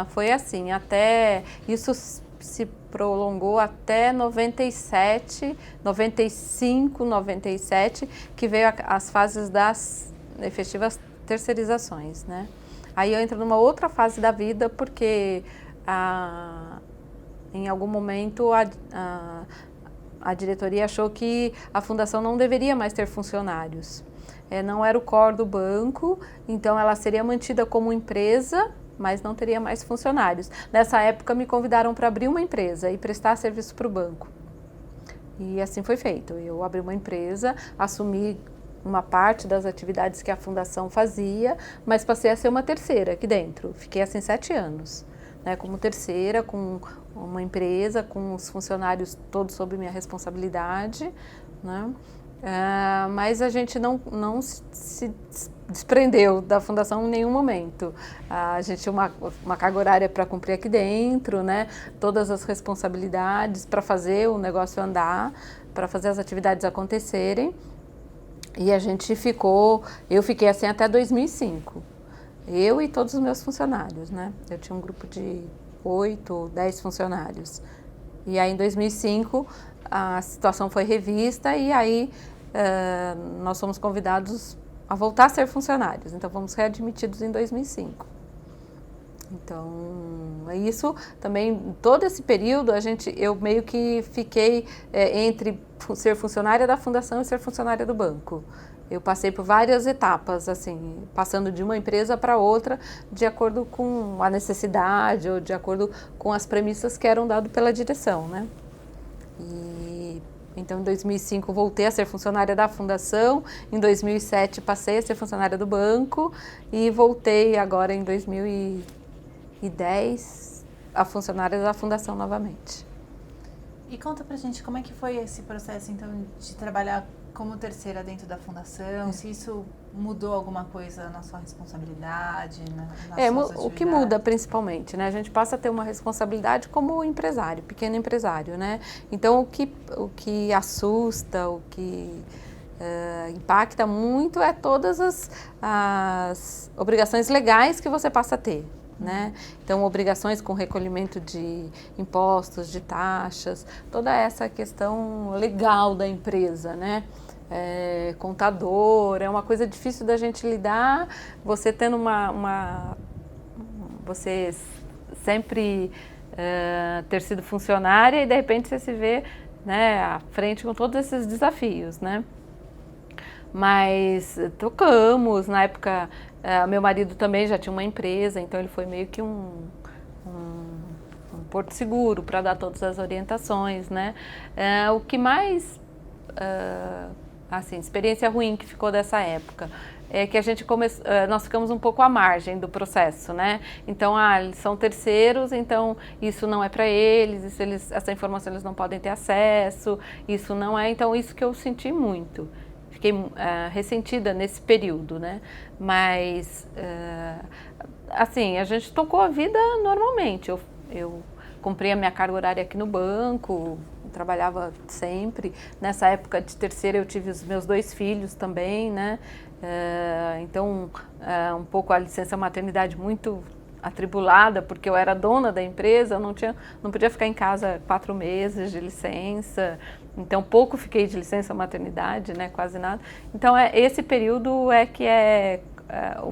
foi assim, até isso se prolongou até 97, 95, 97, que veio as fases das efetivas terceirizações, né? Aí eu entro numa outra fase da vida, porque em algum momento a diretoria achou que a fundação não deveria mais ter funcionários. Não era o core do banco, então ela seria mantida como empresa, mas não teria mais funcionários. Nessa época me convidaram para abrir uma empresa e prestar serviço para o banco. E assim foi feito. Eu abri uma empresa, assumi uma parte das atividades que a fundação fazia, mas passei a ser uma terceira aqui dentro. Fiquei assim 7 anos, né, como terceira, com uma empresa, com os funcionários todos sob minha responsabilidade, né? Mas a gente não se desprendeu da fundação em nenhum momento. A gente tinha uma carga horária para cumprir aqui dentro, né? Todas as responsabilidades para fazer o negócio andar, para fazer as atividades acontecerem. E eu fiquei assim até 2005. Eu e todos os meus funcionários, né? Eu tinha um grupo de 8, 10 funcionários. E aí em 2005 a situação foi revista e aí nós fomos convidados a voltar a ser funcionários. Então fomos readmitidos em 2005. Então, isso também, todo esse período, eu meio que fiquei entre ser funcionária da fundação e ser funcionária do banco. Eu passei por várias etapas, assim, passando de uma empresa para outra, de acordo com a necessidade ou de acordo com as premissas que eram dadas pela direção, né? Então, em 2005, voltei a ser funcionária da fundação, em 2007 passei a ser funcionária do banco e voltei agora em 2010 a funcionária da fundação novamente. E conta pra gente como é que foi esse processo, então, de trabalhar como terceira dentro da fundação, se isso mudou alguma coisa na sua responsabilidade, nas suas atividades? O que muda principalmente, né? A gente passa a ter uma responsabilidade como empresário, pequeno empresário, né? Então, o que assusta, o que impacta muito é todas as obrigações legais que você passa a ter, né? Então, obrigações com recolhimento de impostos, de taxas, toda essa questão legal da empresa, né? Contador, é uma coisa difícil da gente lidar, você tendo você sempre ter sido funcionária e de repente você se vê, né, à frente com todos esses desafios, né? Mas tocamos, na época meu marido também já tinha uma empresa, então ele foi meio que um porto seguro para dar todas as orientações, né? O que mais, assim, experiência ruim que ficou dessa época é que nós ficamos um pouco à margem do processo, né? Então, eles são terceiros, então isso não é para eles, essa informação eles não podem ter acesso, isso não é, então isso que eu senti muito. Fiquei ressentida nesse período, né? Mas, assim, a gente tocou a vida normalmente. Eu cumpri a minha carga horária aqui no banco, trabalhava sempre. Nessa época de terceira eu tive os meus 2 filhos também, né? Então, um pouco a licença maternidade muito atribulada, porque eu era dona da empresa, eu não podia ficar em casa 4 meses de licença, então pouco fiquei de licença maternidade, né, quase nada. Então esse período que é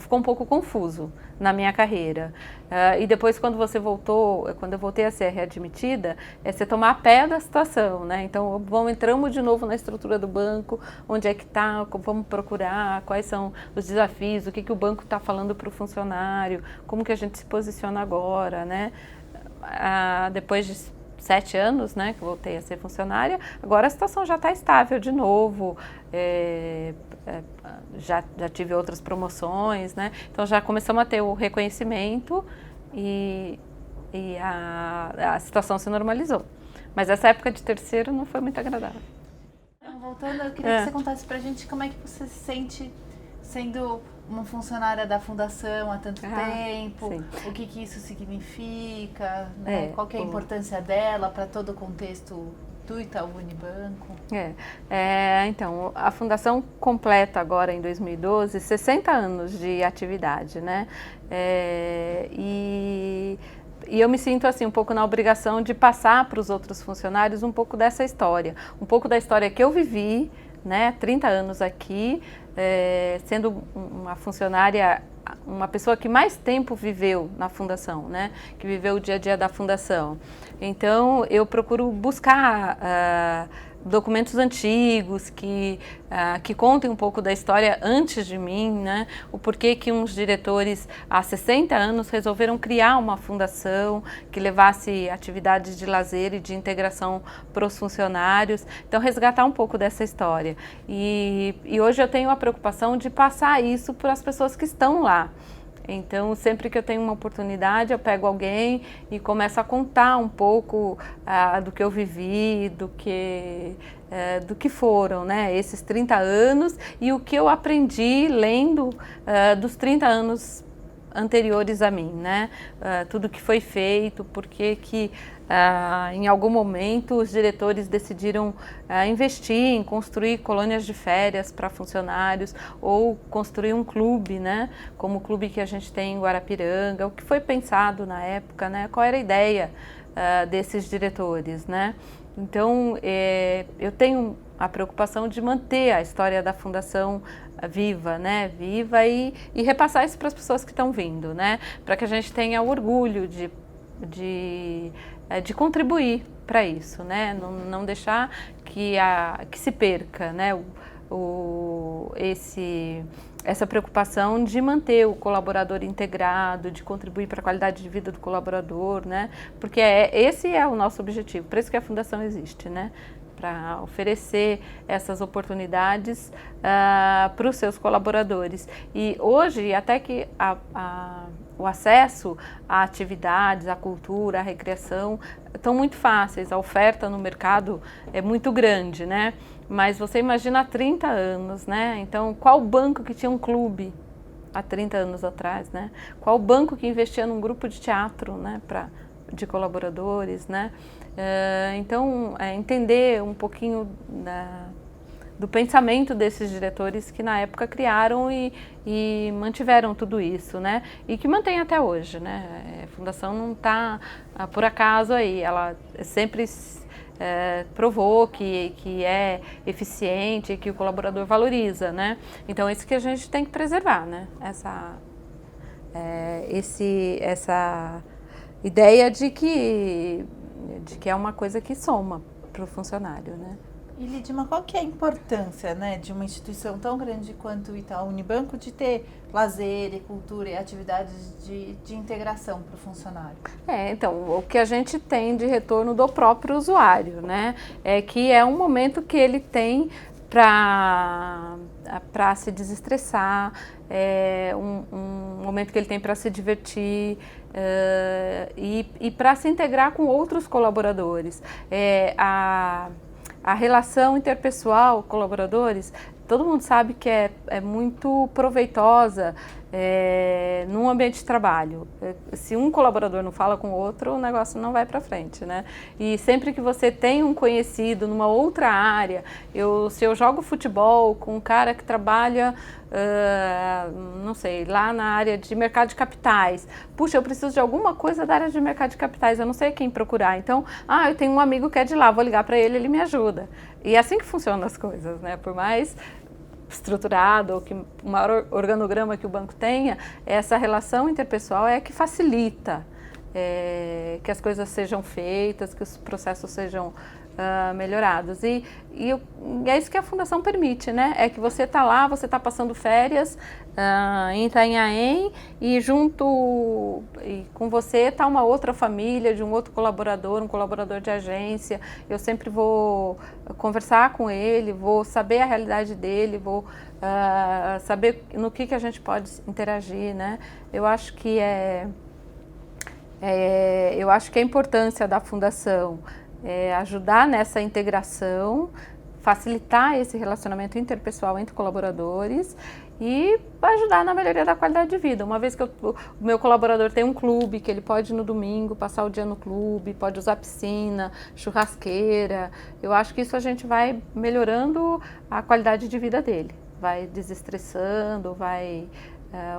ficou um pouco confuso na minha carreira. E depois, quando eu voltei a ser readmitida, você tomar a pé da situação, né? Então, entramos de novo na estrutura do banco, onde é que está, vamos procurar, quais são os desafios, o que o banco está falando para o funcionário, como que a gente se posiciona agora, né? Depois de 7 anos, né, que voltei a ser funcionária, agora a situação já está estável de novo, já tive outras promoções, né, então já começamos a ter o reconhecimento e a situação se normalizou. Mas essa época de terceiro não foi muito agradável. Voltando, eu queria que você contasse pra gente como é que você se sente sendo uma funcionária da fundação há tanto tempo, sim. O que isso significa, né? Qual que é a importância dela para todo o contexto do Itaú Unibanco? Então, a fundação completa agora em 2012 60 anos de atividade, né? E eu me sinto assim um pouco na obrigação de passar para os outros funcionários um pouco dessa história, um pouco da história que eu vivi, né? 30 anos aqui, sendo uma funcionária, uma pessoa que mais tempo viveu na fundação, né? Que viveu o dia a dia da fundação. Então, eu procuro buscar documentos antigos que contem um pouco da história antes de mim, né? O porquê que uns diretores há 60 anos resolveram criar uma fundação que levasse atividades de lazer e de integração para os funcionários. Então, resgatar um pouco dessa história. E hoje eu tenho a preocupação de passar isso para as pessoas que estão lá. Então, sempre que eu tenho uma oportunidade, eu pego alguém e começo a contar um pouco do que eu vivi, do que foram, né, esses 30 anos e o que eu aprendi lendo dos 30 anos anteriores a mim, né? Tudo que foi feito, porque que em algum momento os diretores decidiram investir em construir colônias de férias para funcionários ou construir um clube, né? Como o clube que a gente tem em Guarapiranga, o que foi pensado na época, né? Qual era a ideia desses diretores, né? Então, eu tenho a preocupação de manter a história da fundação viva, né? Viva e repassar isso para as pessoas que estão vindo, né? Para que a gente tenha orgulho de contribuir para isso, né? Não deixar que se perca, né? Essa preocupação de manter o colaborador integrado, de contribuir para a qualidade de vida do colaborador, né? Porque esse é o nosso objetivo, por isso que a Fundação existe, né? Para oferecer essas oportunidades para os seus colaboradores. E hoje, até que o acesso a atividades, à cultura, à recreação, estão muito fáceis, a oferta no mercado é muito grande, né? Mas você imagina há 30 anos, né? Então, qual banco que tinha um clube há 30 anos atrás, né? Qual banco que investia num grupo de teatro, né? De colaboradores, né? Então, entender um pouquinho do pensamento desses diretores que na época criaram e mantiveram tudo isso, né? E que mantém até hoje, né? A Fundação não está por acaso aí, ela sempre provou que é eficiente, que o colaborador valoriza, né? Então, isso que a gente tem que preservar, né? Essa ideia de que é uma coisa que soma para o funcionário, né? E Lidima, qual que é a importância, né, de uma instituição tão grande quanto o Itaú Unibanco de ter lazer e cultura e atividades de integração para o funcionário? Então, o que a gente tem de retorno do próprio usuário, né, é que é um momento que ele tem para se desestressar, um momento que ele tem para se divertir e para se integrar com outros colaboradores. A relação interpessoal, colaboradores, todo mundo sabe que é muito proveitosa num ambiente de trabalho. Se um colaborador não fala com o outro, o negócio não vai para frente, né? E sempre que você tem um conhecido numa outra área, se eu jogo futebol com um cara que trabalha, não sei, lá na área de mercado de capitais, puxa, eu preciso de alguma coisa da área de mercado de capitais, eu não sei quem procurar, então, eu tenho um amigo que é de lá, vou ligar para ele, ele me ajuda. E é assim que funcionam as coisas, né? Por mais estruturado, ou que o maior organograma que o banco tenha, essa relação interpessoal é que facilita que as coisas sejam feitas, que os processos sejam melhorados. E é isso que a Fundação permite, né? É que você está lá, você está passando férias em Itanhaém e junto com você está uma outra família de um outro colaborador, um colaborador de agência. Eu sempre vou conversar com ele, vou saber a realidade dele, vou saber no que a gente pode interagir, né? Eu acho que a importância da Fundação é ajudar nessa integração, facilitar esse relacionamento interpessoal entre colaboradores e ajudar na melhoria da qualidade de vida. Uma vez que o meu colaborador tem um clube, que ele pode no domingo passar o dia no clube, pode usar piscina, churrasqueira, eu acho que isso a gente vai melhorando a qualidade de vida dele, vai desestressando, vai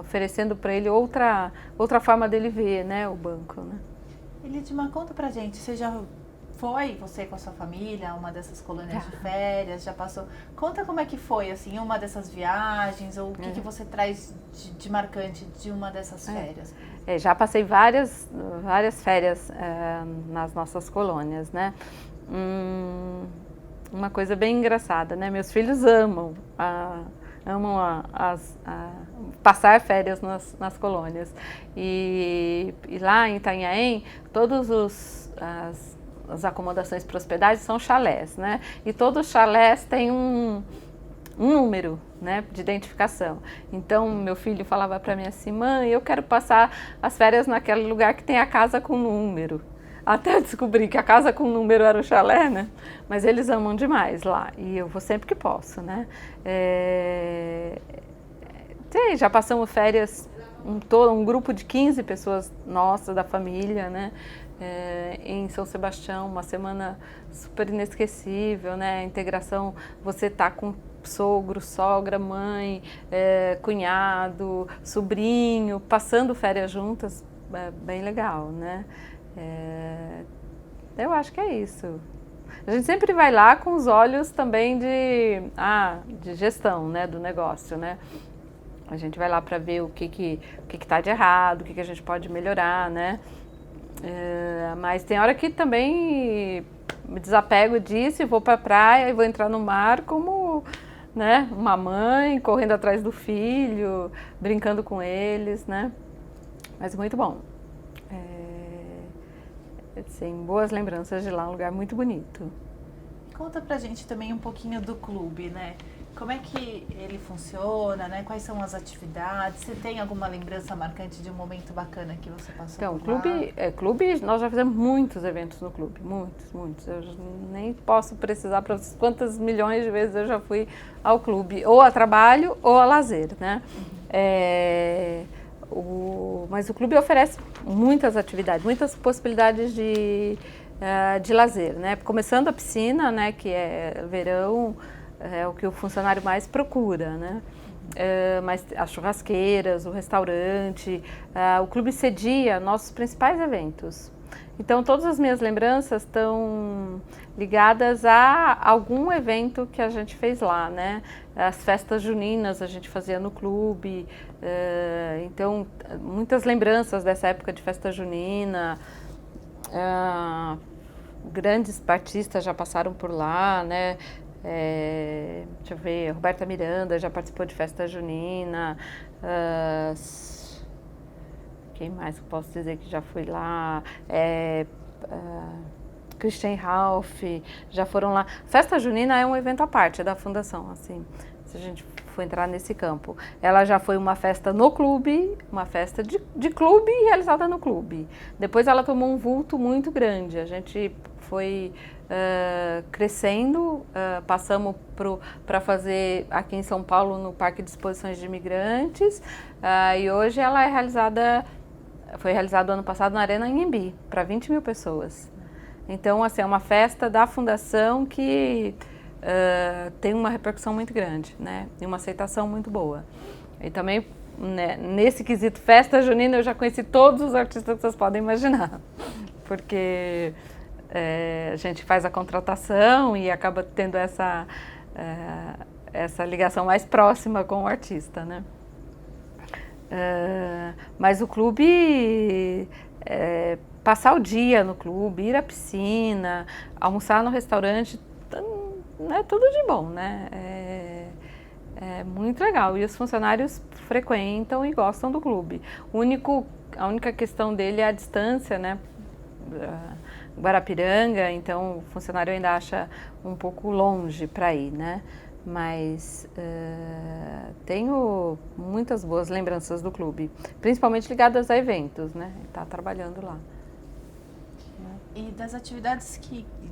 oferecendo para ele outra forma dele ver, né, o banco, né? Lidima, conta pra gente, você com a sua família, uma dessas colônias de férias, já passou? Conta como é que foi, assim, uma dessas viagens, ou o que você traz de marcante de uma dessas férias? Já passei várias férias nas nossas colônias, né? Uma coisa bem engraçada, né? Meus filhos amam passar férias nas colônias. E lá em Itanhaém, as acomodações para hospedagem são chalés, né? E todos os chalés têm um número, né, de identificação. Então, meu filho falava para mim assim: mãe, eu quero passar as férias naquele lugar que tem a casa com número. Até descobri que a casa com número era o chalé, né? Mas eles amam demais lá e eu vou sempre que posso, né? Já passamos férias, um grupo de 15 pessoas nossas, da família, né? Em São Sebastião, uma semana super inesquecível, né? A integração, você tá com sogro, sogra, mãe, cunhado, sobrinho, passando férias juntas, bem legal, né? Eu acho que é isso. A gente sempre vai lá com os olhos também de gestão, né, do negócio, né? A gente vai lá para ver o que tá de errado, o que a gente pode melhorar, né? Mas tem hora que também me desapego disso e vou para a praia e vou entrar no mar como, né, uma mãe correndo atrás do filho, brincando com eles, né? Mas muito bom. Sim, boas lembranças de lá, um lugar muito bonito. Conta pra gente também um pouquinho do clube, né? Como é que ele funciona, né? Quais são as atividades? Você tem alguma lembrança marcante de um momento bacana que você passou então, por lá? Clube, nós já fizemos muitos eventos no clube, muitos. Eu nem posso precisar para quantas milhões de vezes eu já fui ao clube, ou a trabalho ou a lazer, né? Mas o clube oferece muitas atividades, muitas possibilidades de lazer, né? Começando a piscina, né, que é verão, é o que o funcionário mais procura, né? Mas as churrasqueiras, o restaurante, o clube cedia nossos principais eventos. Então, todas as minhas lembranças estão ligadas a algum evento que a gente fez lá, né? As festas juninas a gente fazia no clube, então, muitas lembranças dessa época de festa junina. Grandes artistas já passaram por lá, né? Deixa eu ver, Roberta Miranda já participou de festa junina. Quem mais eu posso dizer que já foi lá? Christian Ralph, já foram lá. Festa junina é um evento à parte da fundação, assim, se a gente for entrar nesse campo. Ela já foi uma festa no clube, uma festa de clube realizada no clube. Depois ela tomou um vulto muito grande, a gente foi crescendo, passamos para fazer aqui em São Paulo no Parque de Exposições de Imigrantes, e hoje ela foi realizada ano passado na Arena Anhembi, para 20 mil pessoas. Então, assim, é uma festa da fundação que tem uma repercussão muito grande, né? E uma aceitação muito boa. E também, né, nesse quesito festa junina, eu já conheci todos os artistas que vocês podem imaginar. Porque a gente faz a contratação e acaba tendo essa ligação mais próxima com o artista, né? Mas o clube, passar o dia no clube, ir à piscina, almoçar no restaurante, é tudo de bom, né? É muito legal. E os funcionários frequentam e gostam do clube. A única questão dele é a distância, né? Guarapiranga, então o funcionário ainda acha um pouco longe para ir, né? Mas tenho muitas boas lembranças do clube, principalmente ligadas a eventos, né? Tá trabalhando lá. E das atividades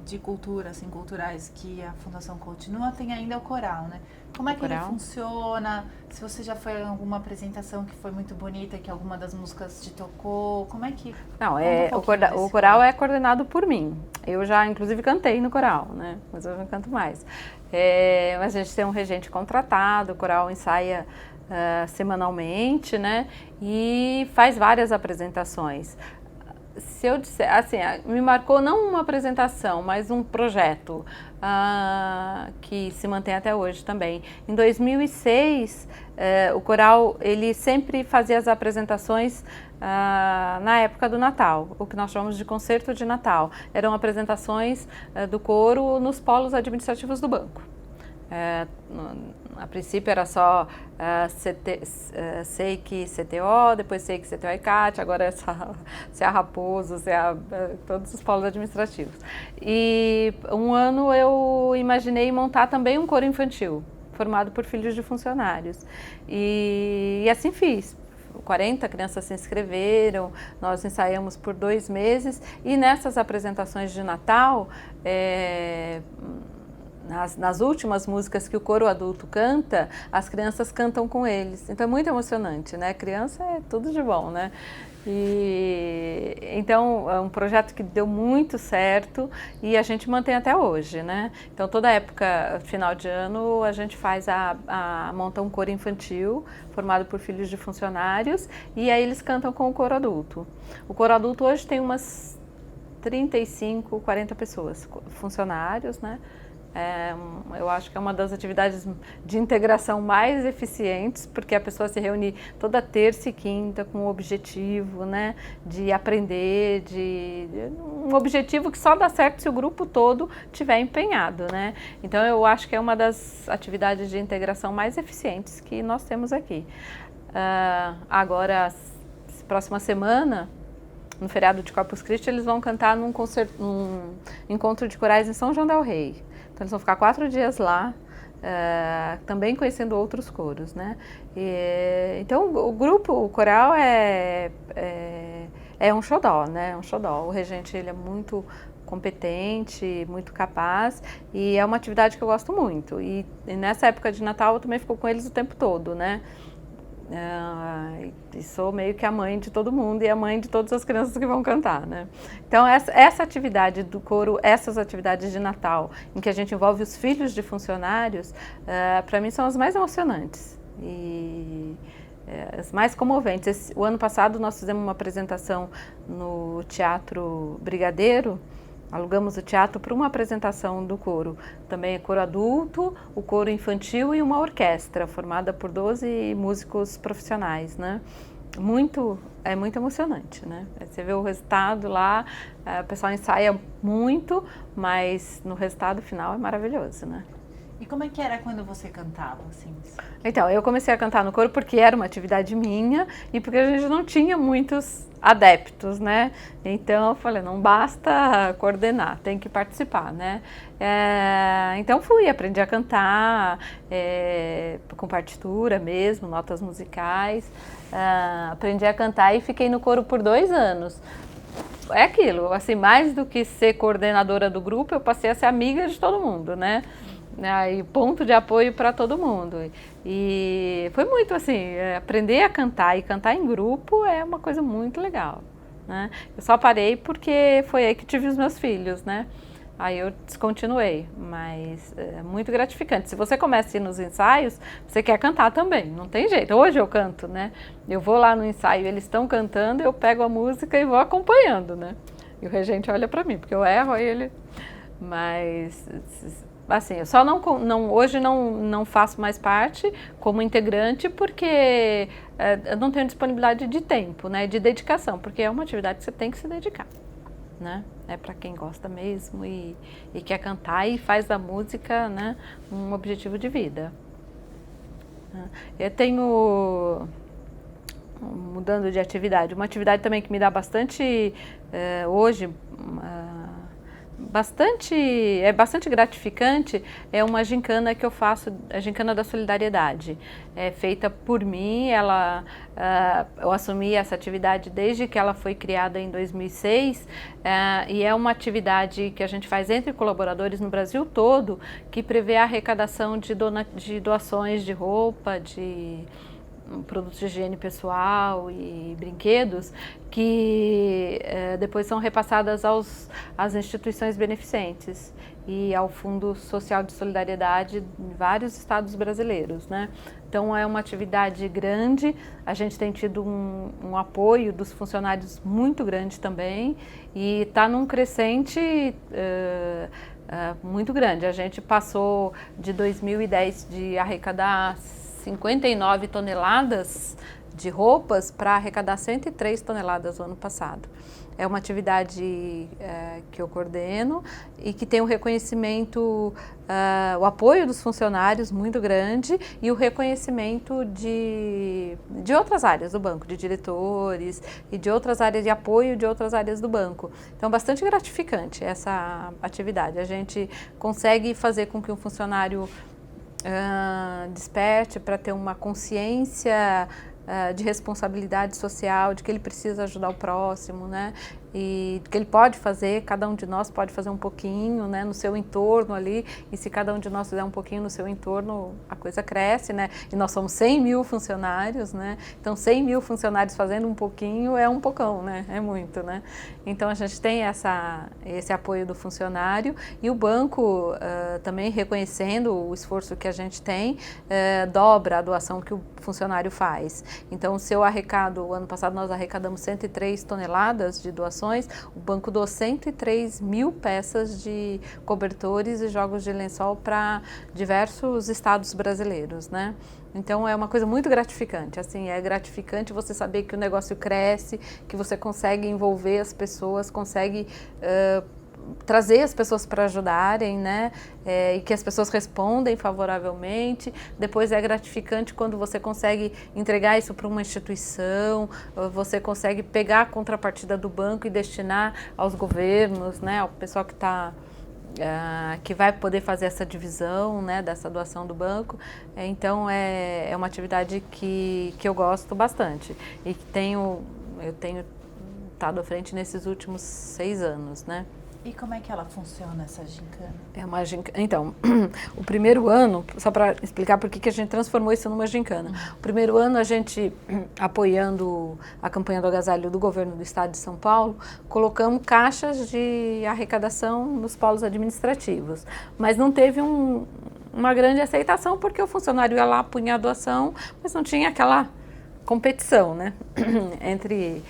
de cultura, assim, culturais que a Fundação continua, tem ainda o coral, né? Como é que ele funciona? Se você já foi em alguma apresentação que foi muito bonita, que alguma das músicas te tocou, como é que... Não, o coral é coordenado por mim. Eu já, inclusive, cantei no coral, né? Mas eu não canto mais. Mas a gente tem um regente contratado, o coral ensaia semanalmente, né? E faz várias apresentações. Se eu disser, assim, me marcou não uma apresentação, mas um projeto que se mantém até hoje também. Em 2006, o coral, ele sempre fazia as apresentações na época do Natal, o que nós chamamos de concerto de Natal. Eram apresentações do coro nos polos administrativos do banco. A princípio era só SEIC CTO, depois SEIC CTO e CAT, agora é CA Raposo, todos os polos administrativos. E um ano eu imaginei montar também um coro infantil, formado por filhos de funcionários. E assim fiz. 40 crianças se inscreveram, nós ensaiamos por 2 meses e nessas apresentações de Natal, nas últimas músicas que o coro adulto canta, as crianças cantam com eles. Então é muito emocionante, né? Criança é tudo de bom, né? E então é um projeto que deu muito certo e a gente mantém até hoje, né? Então toda época, final de ano, a gente monta um coro infantil formado por filhos de funcionários e aí eles cantam com o coro adulto. O coro adulto hoje tem umas 35, 40 pessoas, funcionários, né? Eu acho que é uma das atividades de integração mais eficientes, porque a pessoa se reúne toda terça e quinta com o objetivo, né, de aprender, um objetivo que só dá certo se o grupo todo estiver empenhado, né? Então eu acho que é uma das atividades de integração mais eficientes que nós temos aqui. Agora, próxima semana, no feriado de Corpus Christi, eles vão cantar num encontro de corais em São João del Rei. Então eles vão ficar 4 dias lá, também conhecendo outros coros, né? Então o coral é um xodó, né? Um xodó. O regente, ele é muito competente, muito capaz e é uma atividade que eu gosto muito. E nessa época de Natal eu também fico com eles o tempo todo, né? E sou meio que a mãe de todo mundo e a mãe de todas as crianças que vão cantar, né? Então essa atividade do coro, essas atividades de Natal, em que a gente envolve os filhos de funcionários, para mim são as mais emocionantes e as mais comoventes. O ano passado nós fizemos uma apresentação no Teatro Brigadeiro. Alugamos o teatro para uma apresentação do coro. Também é coro adulto, o coro infantil e uma orquestra formada por 12 músicos profissionais, né? É muito emocionante, né? Você vê o resultado lá, o pessoal ensaia muito, mas no resultado final é maravilhoso, né? E como é que era quando você cantava, assim? Então, eu comecei a cantar no coro porque era uma atividade minha e porque a gente não tinha muitos adeptos, né? Então, eu falei, não basta coordenar, tem que participar, né? Então, aprendi a cantar com partitura mesmo, notas musicais. Aprendi a cantar e fiquei no coro por 2 anos. É aquilo, assim, mais do que ser coordenadora do grupo, eu passei a ser amiga de todo mundo, né? E ponto de apoio para todo mundo. E foi muito assim, aprender a cantar e cantar em grupo é uma coisa muito legal, né? Eu só parei porque foi aí que tive os meus filhos, né? Aí eu descontinuei, mas é muito gratificante. Se você começa a ir nos ensaios, você quer cantar também, não tem jeito. Hoje eu canto, né? Eu vou lá no ensaio, eles estão cantando, eu pego a música e vou acompanhando, né? E o regente olha para mim, porque eu erro, aí ele... Mas Assim, eu só hoje não faço mais parte como integrante porque eu não tenho disponibilidade de tempo, né, de dedicação, porque é uma atividade que você tem que se dedicar, né? É para quem gosta mesmo e quer cantar e faz da música, né, um objetivo de vida. Eu tenho, mudando de atividade, uma atividade também que me dá bastante, hoje, bastante gratificante, é uma gincana que eu faço, a gincana da solidariedade. É feita por mim, eu assumi essa atividade desde que ela foi criada em 2006, e é uma atividade que a gente faz entre colaboradores no Brasil todo, que prevê a arrecadação de doações de roupa, de produtos de higiene pessoal e brinquedos, que depois são repassadas às instituições beneficentes e ao Fundo Social de Solidariedade em vários estados brasileiros, né? Então é uma atividade grande, a gente tem tido um apoio dos funcionários muito grande também e está num crescente muito grande. A gente passou de 2010 de arrecadar 59 toneladas de roupas para arrecadar 103 toneladas no ano passado. É uma atividade que eu coordeno e que tem um reconhecimento, o apoio dos funcionários muito grande e o reconhecimento de outras áreas do banco, de diretores e de outras áreas de apoio de outras áreas do banco. Então, bastante gratificante essa atividade. A gente consegue fazer com que um funcionário desperte para ter uma consciência de responsabilidade social, de que ele precisa ajudar o próximo, né? E que ele pode fazer, cada um de nós pode fazer um pouquinho, né, no seu entorno ali, e se cada um de nós fizer um pouquinho no seu entorno, a coisa cresce, né? E nós somos 100 mil funcionários, né? Então 100 mil funcionários fazendo um pouquinho é um pocão, né? É muito, né? Então a gente tem esse apoio do funcionário e o banco também reconhecendo o esforço que a gente tem, dobra a doação que o funcionário faz. Então se eu arrecado, o ano passado nós arrecadamos 103 toneladas de doações, o banco doou 103 mil peças de cobertores e jogos de lençol para diversos estados brasileiros, né? Então é uma coisa muito gratificante, assim, é gratificante você saber que o negócio cresce, que você consegue envolver as pessoas, consegue trazer as pessoas para ajudarem, né? E que as pessoas respondem favoravelmente. Depois é gratificante quando você consegue entregar isso para uma instituição, você consegue pegar a contrapartida do banco e destinar aos governos, né? Ao pessoal que vai poder fazer essa divisão, né, dessa doação do banco. Então é uma atividade que eu gosto bastante e que eu tenho estado à frente nesses últimos 6 anos, né? E como é que ela funciona, essa gincana? É uma gincana. Então, o primeiro ano, só para explicar por que a gente transformou isso numa gincana. O primeiro ano a gente, apoiando a campanha do agasalho do governo do estado de São Paulo, colocamos caixas de arrecadação nos polos administrativos. Mas não teve uma grande aceitação porque o funcionário ia lá, punha a doação, mas não tinha aquela competição, né, entre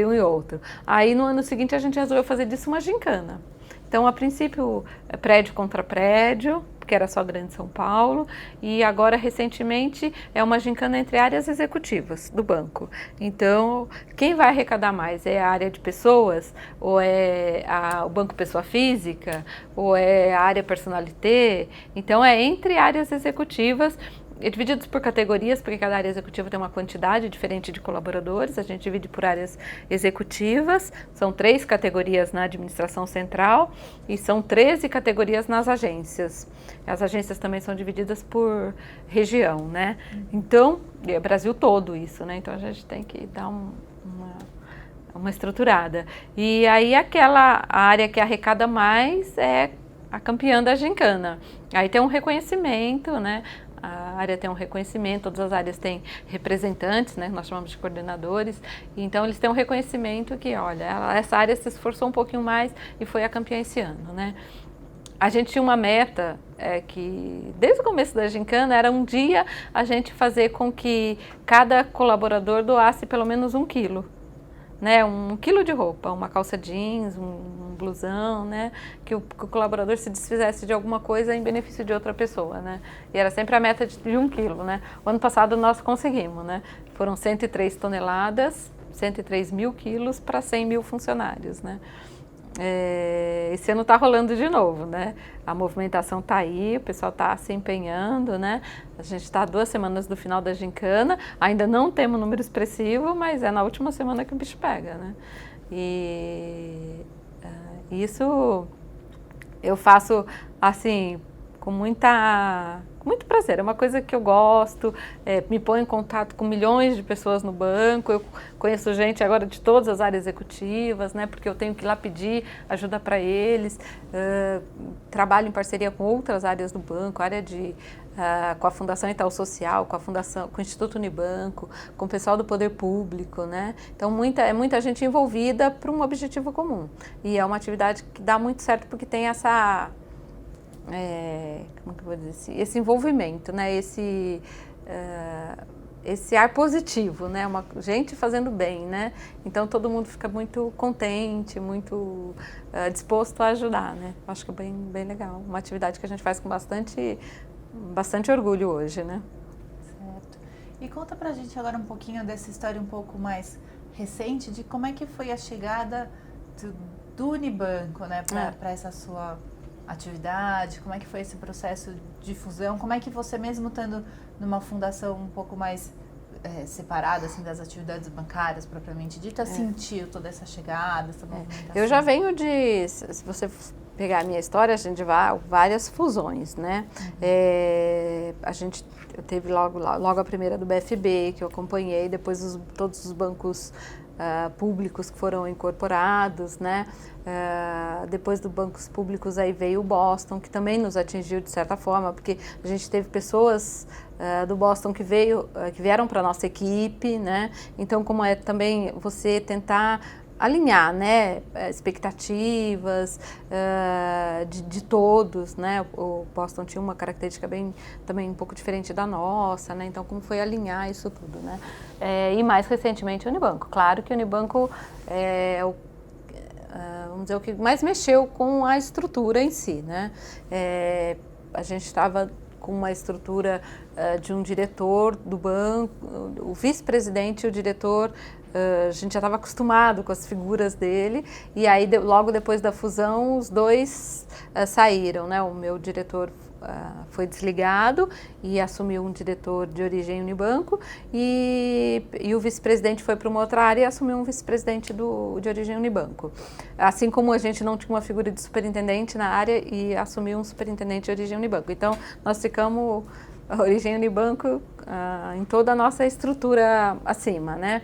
um e outro. Aí no ano seguinte a gente resolveu fazer disso uma gincana. Então a princípio prédio contra prédio, porque era só Grande São Paulo, e agora recentemente é uma gincana entre áreas executivas do banco. Então quem vai arrecadar mais é a área de pessoas, ou é o banco pessoa física, ou é a área personalité. Então é entre áreas executivas, divididos por categorias, porque cada área executiva tem uma quantidade diferente de colaboradores. A gente divide por áreas executivas, são 3 categorias na administração central e são 13 categorias nas agências. As agências também são divididas por região, né? Então, é Brasil todo isso, né? Então a gente tem que dar uma estruturada. E aí aquela área que arrecada mais é a campeã da gincana. Aí tem um reconhecimento, né? A área tem um reconhecimento, todas as áreas têm representantes, né, nós chamamos de coordenadores, então eles têm um reconhecimento que, olha, essa área se esforçou um pouquinho mais e foi a campeã esse ano, né. A gente tinha uma meta que, desde o começo da gincana, era um dia a gente fazer com que cada colaborador doasse pelo menos 1 quilo. né, 1 quilo de roupa, uma calça jeans, um blusão, né, que o colaborador se desfizesse de alguma coisa em benefício de outra pessoa, né, e era sempre a meta de 1 quilo, né. O ano passado nós conseguimos, né, foram 103 toneladas, 103 mil quilos para 100 mil funcionários, né. Esse ano está rolando de novo, né? A movimentação está aí, o pessoal está se empenhando, né? A gente está 2 semanas do final da gincana, ainda não temos número expressivo, mas é na última semana que o bicho pega, né? E isso eu faço assim com muito prazer, é uma coisa que eu gosto, me põe em contato com milhões de pessoas no banco, eu conheço gente agora de todas as áreas executivas, né, porque eu tenho que ir lá pedir ajuda para eles, trabalho em parceria com outras áreas do banco, com a Fundação Itaú Social, com o Instituto Unibanco, com o pessoal do Poder Público, né, então muita gente envolvida para um objetivo comum, e é uma atividade que dá muito certo porque tem como que eu vou dizer, esse envolvimento, né? Esse ar positivo, né? Uma gente fazendo bem, né? Então todo mundo fica muito contente, muito disposto a ajudar, né? Acho que é bem legal, uma atividade que a gente faz com bastante orgulho hoje, né? Certo. E conta pra gente agora um pouquinho dessa história um pouco mais recente de como é que foi a chegada do Unibanco, né? Para essa sua atividade, como é que foi esse processo de fusão, como é que você mesmo estando numa fundação um pouco mais separada assim, das atividades bancárias propriamente dita, sentiu toda essa chegada, essa movimentação? Eu já venho se você pegar a minha história, a gente vai várias fusões, né? Eu teve logo a primeira do BFB, que eu acompanhei, depois todos os bancos públicos que foram incorporados, né? Depois dos bancos públicos aí veio o Boston, que também nos atingiu de certa forma, porque a gente teve pessoas do Boston que vieram para a nossa equipe, né? Então, como é também você tentar alinhar, né, expectativas de todos, né? O Boston tinha uma característica também um pouco diferente da nossa, né? Então, como foi alinhar isso tudo, né? E mais recentemente o Unibanco. Claro que o Unibanco vamos dizer, o que mais mexeu com a estrutura em si, né? A gente estava com uma estrutura de um diretor do banco, o vice-presidente e o diretor, a gente já estava acostumado com as figuras dele, e aí logo depois da fusão os dois saíram, né? O meu diretor foi desligado e assumiu um diretor de origem Unibanco, e o vice-presidente foi para uma outra área e assumiu um vice-presidente de origem Unibanco. Assim como a gente não tinha uma figura de superintendente na área e assumiu um superintendente de origem Unibanco. Então, nós ficamos a origem Unibanco em toda a nossa estrutura acima, né?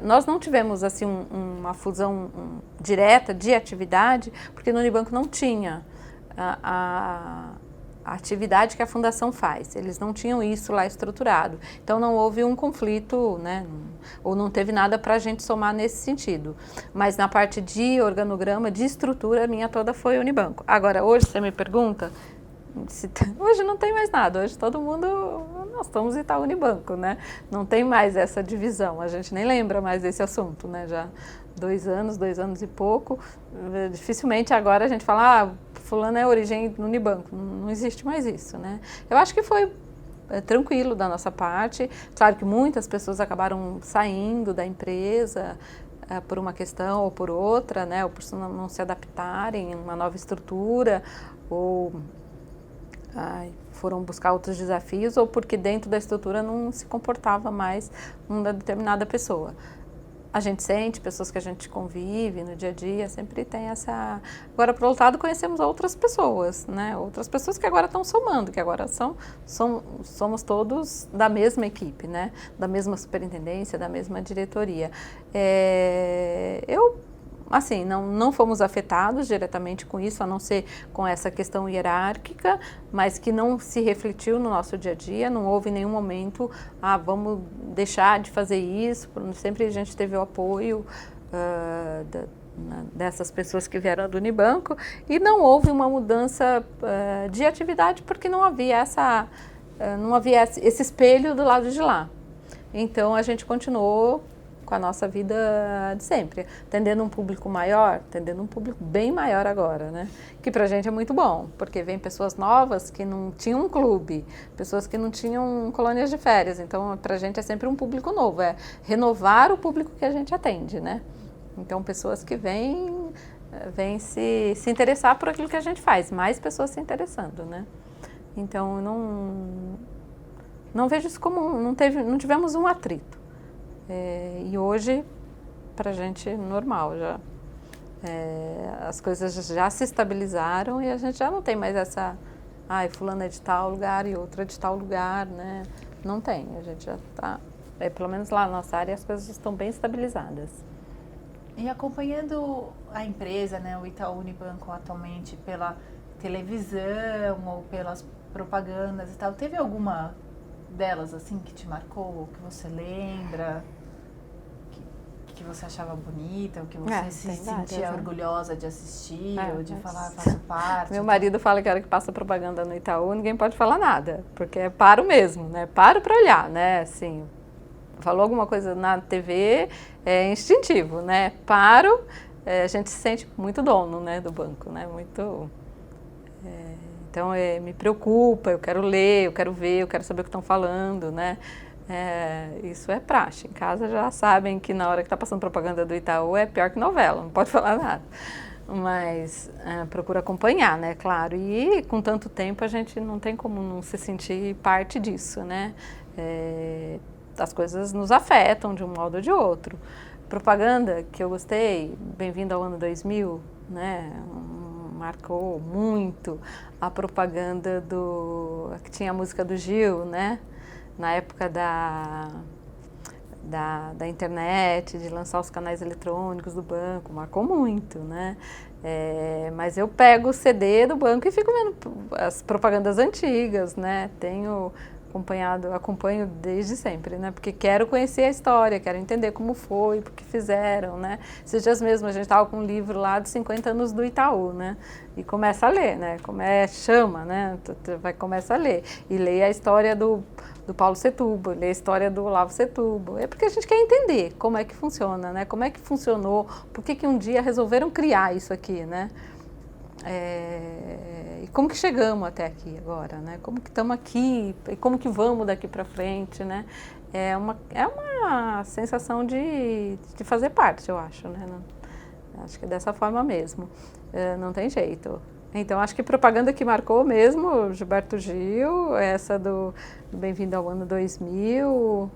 Nós não tivemos assim uma fusão direta de atividade, porque no Unibanco não tinha a atividade que a fundação faz. Eles não tinham isso lá estruturado. Então não houve um conflito, né? Ou não teve nada para a gente somar nesse sentido. Mas na parte de organograma, de estrutura, a minha toda foi Unibanco. Agora, hoje você me pergunta, hoje não tem mais nada, hoje todo mundo, nós estamos Itaú Unibanco, né? Não tem mais essa divisão, a gente nem lembra mais desse assunto, né? Já 2 anos e pouco, dificilmente agora a gente fala, fulano é origem no Unibanco, não existe mais isso, né? Eu acho que foi tranquilo da nossa parte, claro que muitas pessoas acabaram saindo da empresa, por uma questão ou por outra, né? Ou por não se adaptarem a uma nova estrutura, ou foram buscar outros desafios, ou porque dentro da estrutura não se comportava mais uma determinada pessoa. A gente sente, pessoas que a gente convive no dia a dia, sempre tem essa... Agora, por outro lado, conhecemos outras pessoas, né? Outras pessoas que agora estão somando, que agora somos todos da mesma equipe, né? Da mesma superintendência, da mesma diretoria. Assim, não fomos afetados diretamente com isso, a não ser com essa questão hierárquica, mas que não se refletiu no nosso dia a dia, não houve em nenhum momento, vamos deixar de fazer isso, sempre a gente teve o apoio dessas pessoas que vieram do Unibanco, e não houve uma mudança de atividade, porque não havia esse espelho do lado de lá. Então, a gente continuou com a nossa vida de sempre, atendendo um público maior, atendendo um público bem maior agora, né? Que pra gente é muito bom, porque vem pessoas novas que não tinham um clube, pessoas que não tinham colônias de férias, então pra gente é sempre um público novo, é renovar o público que a gente atende, né? Então pessoas que vêm se interessar por aquilo que a gente faz, mais pessoas se interessando, né? Então não vejo isso como, não tivemos um atrito. E hoje, pra gente, normal, já. As coisas já se estabilizaram e a gente já não tem mais essa, fulano é de tal lugar e outra é de tal lugar, né? Não tem, a gente já tá, pelo menos lá na nossa área as coisas estão bem estabilizadas. E acompanhando a empresa, né, o Itaú Unibanco atualmente pela televisão ou pelas propagandas e tal, teve alguma delas assim que te marcou, que você lembra, que você achava bonita, ou que você se sentia orgulhosa de assistir, ou de falar, faço parte? Meu marido fala que a hora que passa propaganda no Itaú, ninguém pode falar nada, porque paro mesmo, né? Paro para olhar, né? Assim, falou alguma coisa na TV, é instintivo, né? Paro, a gente se sente muito dono, né, do banco, né? Muito... Então, me preocupa, eu quero ler, eu quero ver, eu quero saber o que estão falando, né? Isso é praxe. Em casa já sabem que na hora que está passando propaganda do Itaú é pior que novela, não pode falar nada. Mas procura acompanhar, né? Claro. E com tanto tempo a gente não tem como não se sentir parte disso, né? As coisas nos afetam de um modo ou de outro. Propaganda que eu gostei, Bem-vindo ao ano 2000, né? Marcou muito a propaganda que tinha a música do Gil, né? Na época da internet, de lançar os canais eletrônicos do banco, marcou muito, né? Mas eu pego o CD do banco e fico vendo as propagandas antigas, né? Acompanho desde sempre, né? Porque quero conhecer a história, quero entender como foi, por que fizeram, né? Esses dias mesmo a gente estava com um livro lá de 50 anos do Itaú, né? E começa a ler, né? Chama, né? Começa a ler. E lê a história do Paulo Setúbal, lê a história do Olavo Setúbal. É porque a gente quer entender como é que funciona, né? Como é que funcionou, por que um dia resolveram criar isso aqui, né? E como que chegamos até aqui agora, né? Como que estamos aqui e como que vamos daqui para frente, né? É uma sensação de fazer parte, eu acho, né? Acho que é dessa forma mesmo, não tem jeito. Então, acho que propaganda que marcou mesmo, Gilberto Gil, essa do Bem-vindo ao ano 2000,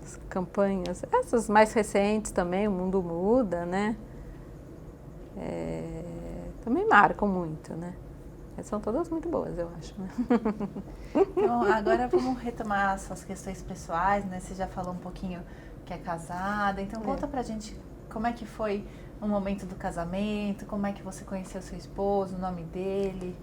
as campanhas, essas mais recentes também, O Mundo Muda, né? Também marcam muito, né? São todas muito boas, eu acho, né? Então, agora vamos retomar as suas questões pessoais, né? Você já falou um pouquinho que é casada, então conta pra gente como é que foi o momento do casamento, como é que você conheceu seu esposo, o nome dele?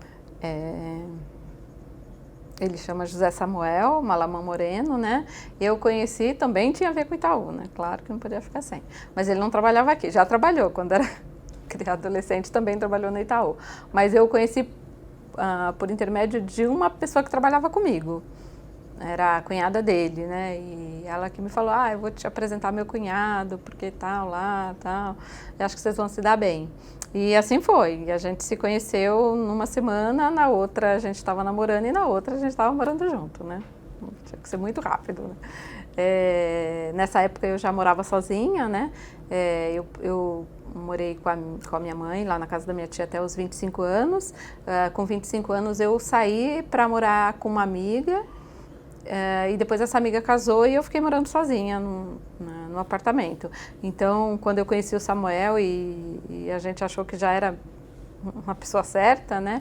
Ele chama José Samuel Malamã Moreno, né? Eu conheci, também tinha a ver com o Itaú, né? Claro que não podia ficar sem. Mas ele não trabalhava aqui, já trabalhou quando era adolescente, também trabalhou no Itaú. Mas eu conheci por intermédio de uma pessoa que trabalhava comigo. Era a cunhada dele, né? E ela que me falou, eu vou te apresentar meu cunhado, porque tal, lá, tal. Eu acho que vocês vão se dar bem. E assim foi. E a gente se conheceu numa semana, na outra a gente estava namorando e na outra a gente estava morando junto, né? Tinha que ser muito rápido, né? Nessa época eu já morava sozinha, né? Eu morei com a minha mãe lá na casa da minha tia até os 25 anos. Com 25 anos eu saí para morar com uma amiga. E depois essa amiga casou e eu fiquei morando sozinha no apartamento. Então, quando eu conheci o Samuel e a gente achou que já era uma pessoa certa, né?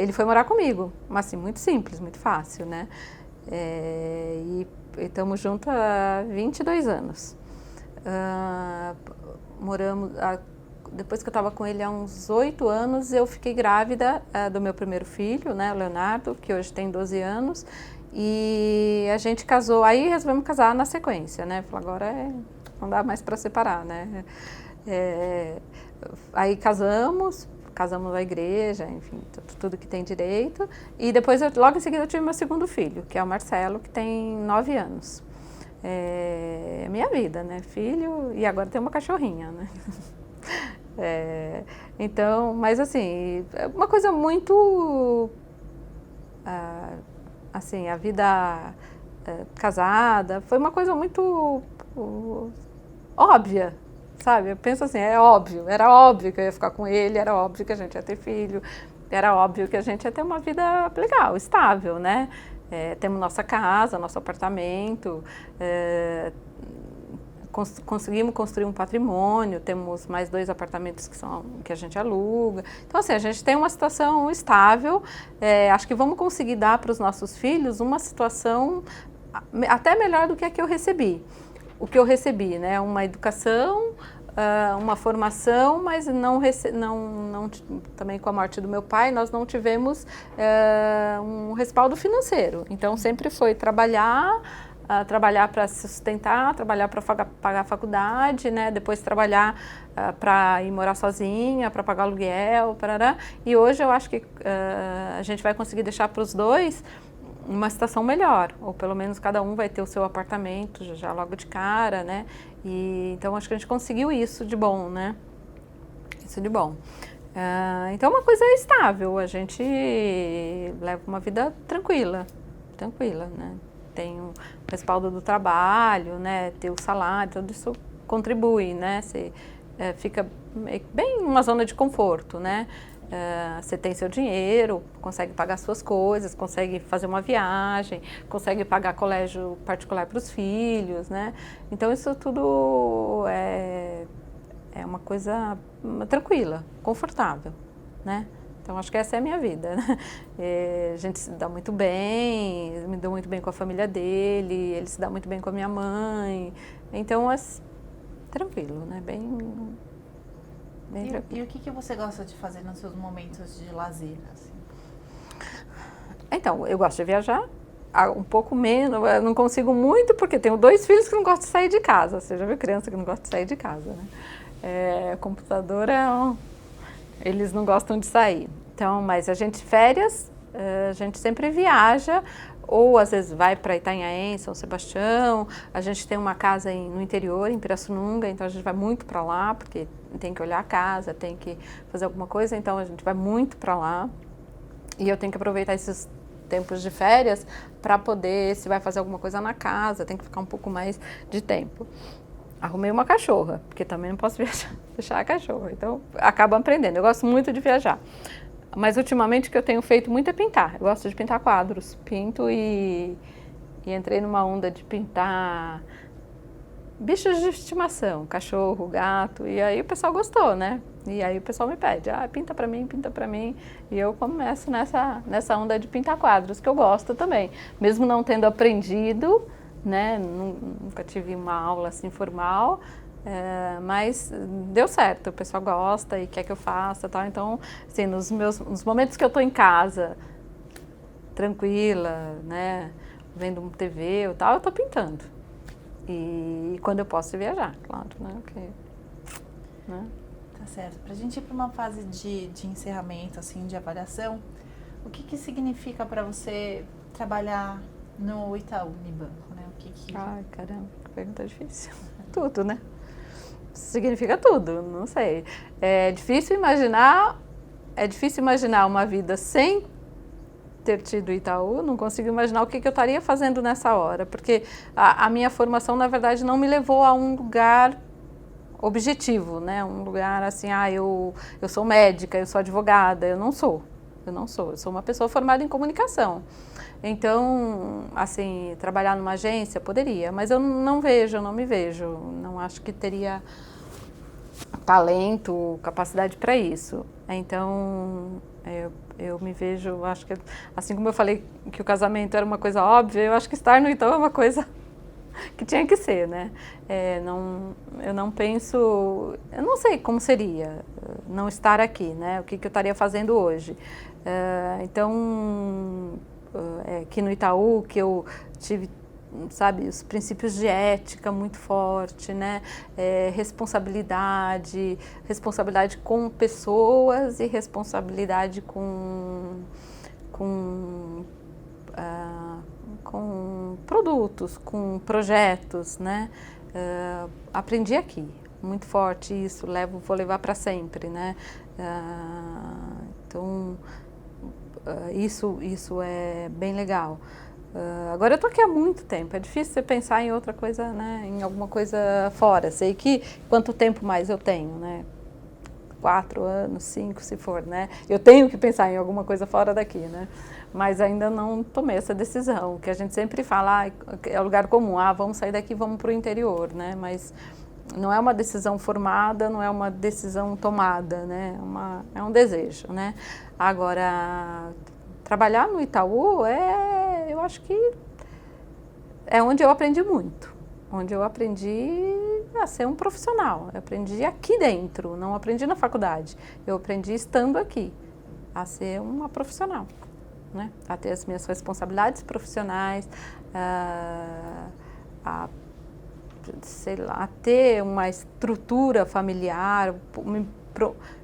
Ele foi morar comigo, mas assim, muito simples, muito fácil, né? E estamos juntos há 22 anos. Moramos... Depois que eu estava com ele há uns 8 anos, eu fiquei grávida do meu primeiro filho, né, Leonardo, que hoje tem 12 anos. E a gente casou, aí resolvemos casar na sequência, né? Falei, agora não dá mais para separar, né? Aí casamos na igreja, enfim, tudo que tem direito. E depois, logo em seguida, eu tive meu segundo filho, que é o Marcelo, que tem 9 anos. é minha vida, né? Filho e agora tem uma cachorrinha, né? Então, mas assim, é uma coisa muito, assim, a vida casada foi uma coisa muito óbvia, sabe? Eu penso assim, era óbvio que eu ia ficar com ele, era óbvio que a gente ia ter filho, era óbvio que a gente ia ter uma vida legal, estável, né? Temos nossa casa, nosso apartamento, conseguimos construir um patrimônio, temos mais 2 apartamentos que a gente aluga. Então, assim, a gente tem uma situação estável, acho que vamos conseguir dar para os nossos filhos uma situação até melhor do que a que eu recebi. O que eu recebi, né? Uma educação, uma formação, mas não, também com a morte do meu pai, nós não tivemos um respaldo financeiro. Então, sempre foi trabalhar para se sustentar, trabalhar para pagar a faculdade, né? Depois trabalhar para ir morar sozinha, para pagar aluguel, parará. E hoje eu acho que a gente vai conseguir deixar para os dois uma situação melhor, ou pelo menos cada um vai ter o seu apartamento já logo de cara, né? E então acho que a gente conseguiu isso de bom, né? Isso de bom. Então é uma coisa estável, a gente leva uma vida tranquila, né? Tem o respaldo do trabalho, né? Ter o salário, tudo isso contribui, né? Você fica bem numa zona de conforto, né? Você tem seu dinheiro, consegue pagar suas coisas, consegue fazer uma viagem, consegue pagar colégio particular para os filhos, né? Então isso tudo é uma coisa tranquila, confortável, né? Então acho que essa é a minha vida, né? A gente se dá muito bem, eu me dou muito bem com a família dele, ele se dá muito bem com a minha mãe, então tranquilo, né? Bem E o que você gosta de fazer nos seus momentos de lazer? Assim? Então, eu gosto de viajar, um pouco menos, eu não consigo muito porque tenho 2 filhos que não gostam de sair de casa. Você já viu criança que não gosta de sair de casa, né? Computador eles não gostam de sair. Então, mas férias, a gente sempre viaja, ou às vezes vai para Itanhaém, São Sebastião. A gente tem uma casa no interior, em Pirassununga, então a gente vai muito para lá, porque tem que olhar a casa, tem que fazer alguma coisa, então a gente vai muito para lá. E eu tenho que aproveitar esses tempos de férias para poder, se vai fazer alguma coisa na casa, tem que ficar um pouco mais de tempo. Arrumei uma cachorra, porque também não posso deixar a cachorra, então acabo aprendendo. Eu gosto muito de viajar. Mas ultimamente o que eu tenho feito muito é pintar. Eu gosto de pintar quadros. Pinto e entrei numa onda de pintar bichos de estimação, cachorro, gato. E aí o pessoal gostou, né? E aí o pessoal me pede, pinta pra mim, pinta pra mim. E eu começo nessa onda de pintar quadros, que eu gosto também. Mesmo não tendo aprendido, né? Nunca tive uma aula assim formal. Mas deu certo, o pessoal gosta e quer que eu faça, tal. Então, assim, nos momentos que eu estou em casa, tranquila, né, vendo um TV ou tal, eu estou pintando. E quando eu posso viajar, claro, né, porque, né? Tá certo. Pra gente ir para uma fase de encerramento, assim, de avaliação, o que significa para você trabalhar no Itaú Unibanco, né? Ai, caramba, que pergunta difícil. Tudo, né? Significa tudo, não sei. É difícil imaginar uma vida sem ter tido Itaú, não consigo imaginar o que eu estaria fazendo nessa hora, porque a minha formação, na verdade, não me levou a um lugar objetivo, né? Um lugar assim, eu sou médica, eu sou advogada, eu não sou, eu sou uma pessoa formada em comunicação. Então, assim, trabalhar numa agência poderia, mas eu não me vejo, não acho que teria talento, capacidade para isso. Então, eu me vejo, acho que, assim como eu falei que o casamento era uma coisa óbvia, eu acho que estar no Itaú é uma coisa que tinha que ser, né? Eu não penso, eu não sei como seria não estar aqui, né? O que eu estaria fazendo hoje. Então, aqui no Itaú, que eu tive, sabe, os princípios de ética muito forte, né? Responsabilidade com pessoas e responsabilidade com com produtos, com projetos, né? Aprendi aqui, muito forte isso, vou levar para sempre, né? Então, isso é bem legal. Agora eu tô aqui há muito tempo, é difícil você pensar em outra coisa, né? Em alguma coisa fora. Sei que quanto tempo mais eu tenho, né? 4 anos, 5 se for, né? Eu tenho que pensar em alguma coisa fora daqui, né? Mas ainda não tomei essa decisão, que a gente sempre fala, é lugar comum, vamos sair daqui, vamos para o interior, né? Mas não é uma decisão formada, não é uma decisão tomada, né? É um desejo, né? Agora, trabalhar no Itaú eu acho que é onde eu aprendi muito, onde eu aprendi a ser um profissional. Eu aprendi aqui dentro, não aprendi na faculdade. Eu aprendi estando aqui, a ser uma profissional, né? A ter as minhas responsabilidades profissionais, sei lá, a ter uma estrutura familiar,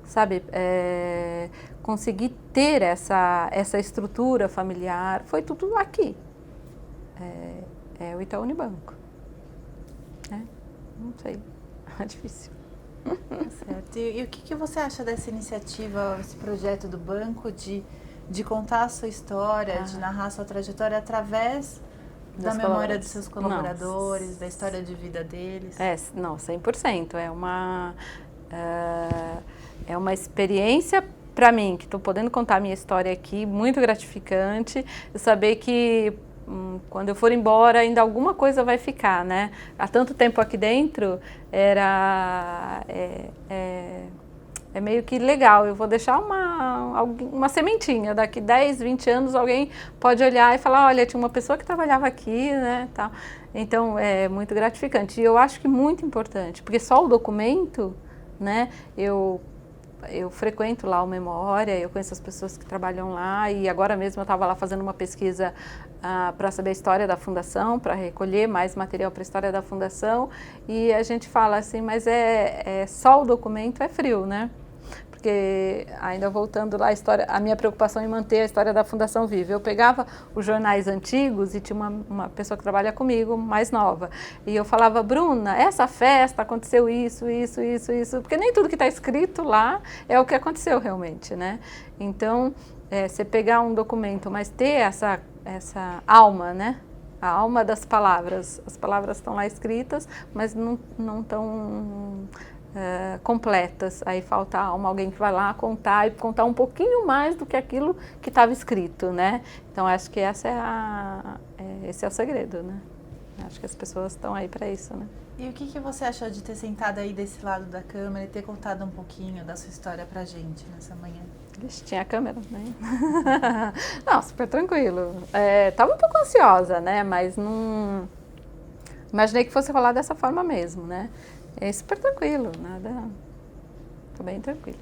sabe, conseguir ter essa estrutura familiar, foi tudo aqui. É o Itaú Unibanco. Não sei, é difícil. Certo. E o que você acha dessa iniciativa, esse projeto do banco de contar a sua história, de narrar a sua trajetória através da memória dos seus colaboradores, da história de vida deles? Não, 100%. É uma experiência para mim, que estou podendo contar a minha história aqui, muito gratificante, saber que quando eu for embora, ainda alguma coisa vai ficar, né? Há tanto tempo aqui dentro, é meio que legal. Eu vou deixar uma sementinha. Daqui 10, 20 anos, alguém pode olhar e falar, olha, tinha uma pessoa que trabalhava aqui, né? Tal. Então, é muito gratificante. E eu acho que muito importante, porque só o documento, né? Eu frequento lá o Memória, eu conheço as pessoas que trabalham lá e agora mesmo eu estava lá fazendo uma pesquisa para saber a história da fundação, para recolher mais material para a história da fundação e a gente fala assim, mas só o documento é frio, né? Porque, ainda voltando lá, a minha preocupação em manter a história da Fundação viva. Eu pegava os jornais antigos e tinha uma pessoa que trabalha comigo, mais nova. E eu falava, Bruna, essa festa aconteceu isso, porque nem tudo que está escrito lá é o que aconteceu realmente, né? Então, você pegar um documento, mas ter essa alma, né? A alma das palavras. As palavras estão lá escritas, mas não estão completas. Aí falta alguém que vai lá contar e contar um pouquinho mais do que aquilo que estava escrito, né? Então acho que esse é o segredo, né? Acho que as pessoas estão aí para isso, né? E o que você achou de ter sentado aí desse lado da câmera e ter contado um pouquinho da sua história pra gente nessa manhã? Ixi, tinha câmera, né? Não, super tranquilo. Tava um pouco ansiosa, né? Mas não imaginei que fosse rolar dessa forma mesmo, né? É super tranquilo, nada. Tô bem tranquila.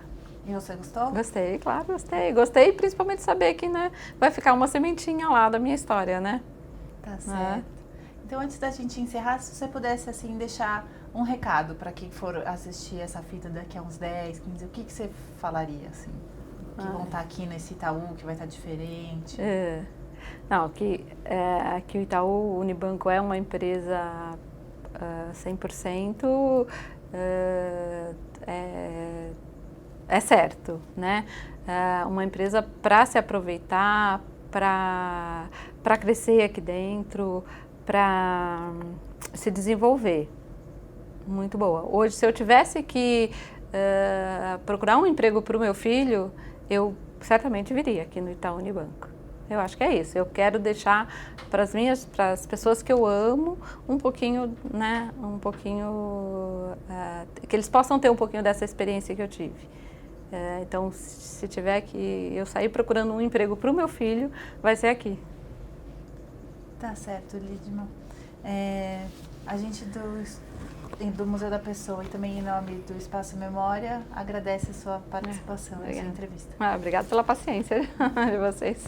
E você gostou? Gostei, claro, gostei. Gostei principalmente de saber que, né, vai ficar uma sementinha lá da minha história, né? Tá certo. Então, antes da gente encerrar, se você pudesse, assim, deixar um recado para quem for assistir essa fita daqui a uns 10, 15, o que você falaria, assim? Que vão estar aqui nesse Itaú, que vai estar diferente? Não, que o Itaú Unibanco é uma empresa 100%, é certo, né? Uma empresa para se aproveitar, para crescer aqui dentro, para se desenvolver. Muito boa. Hoje, se eu tivesse que procurar um emprego para o meu filho, eu certamente viria aqui no Itaú Unibanco. Eu acho que é isso. Eu quero deixar para as pessoas que eu amo, um pouquinho, né? Que eles possam ter um pouquinho dessa experiência que eu tive. Então, se tiver que eu sair procurando um emprego para o meu filho, vai ser aqui. Tá certo, Lidma. A gente do Museu da Pessoa e também em nome do Espaço Memória, agradece a sua participação nessa entrevista. Obrigada pela paciência de vocês.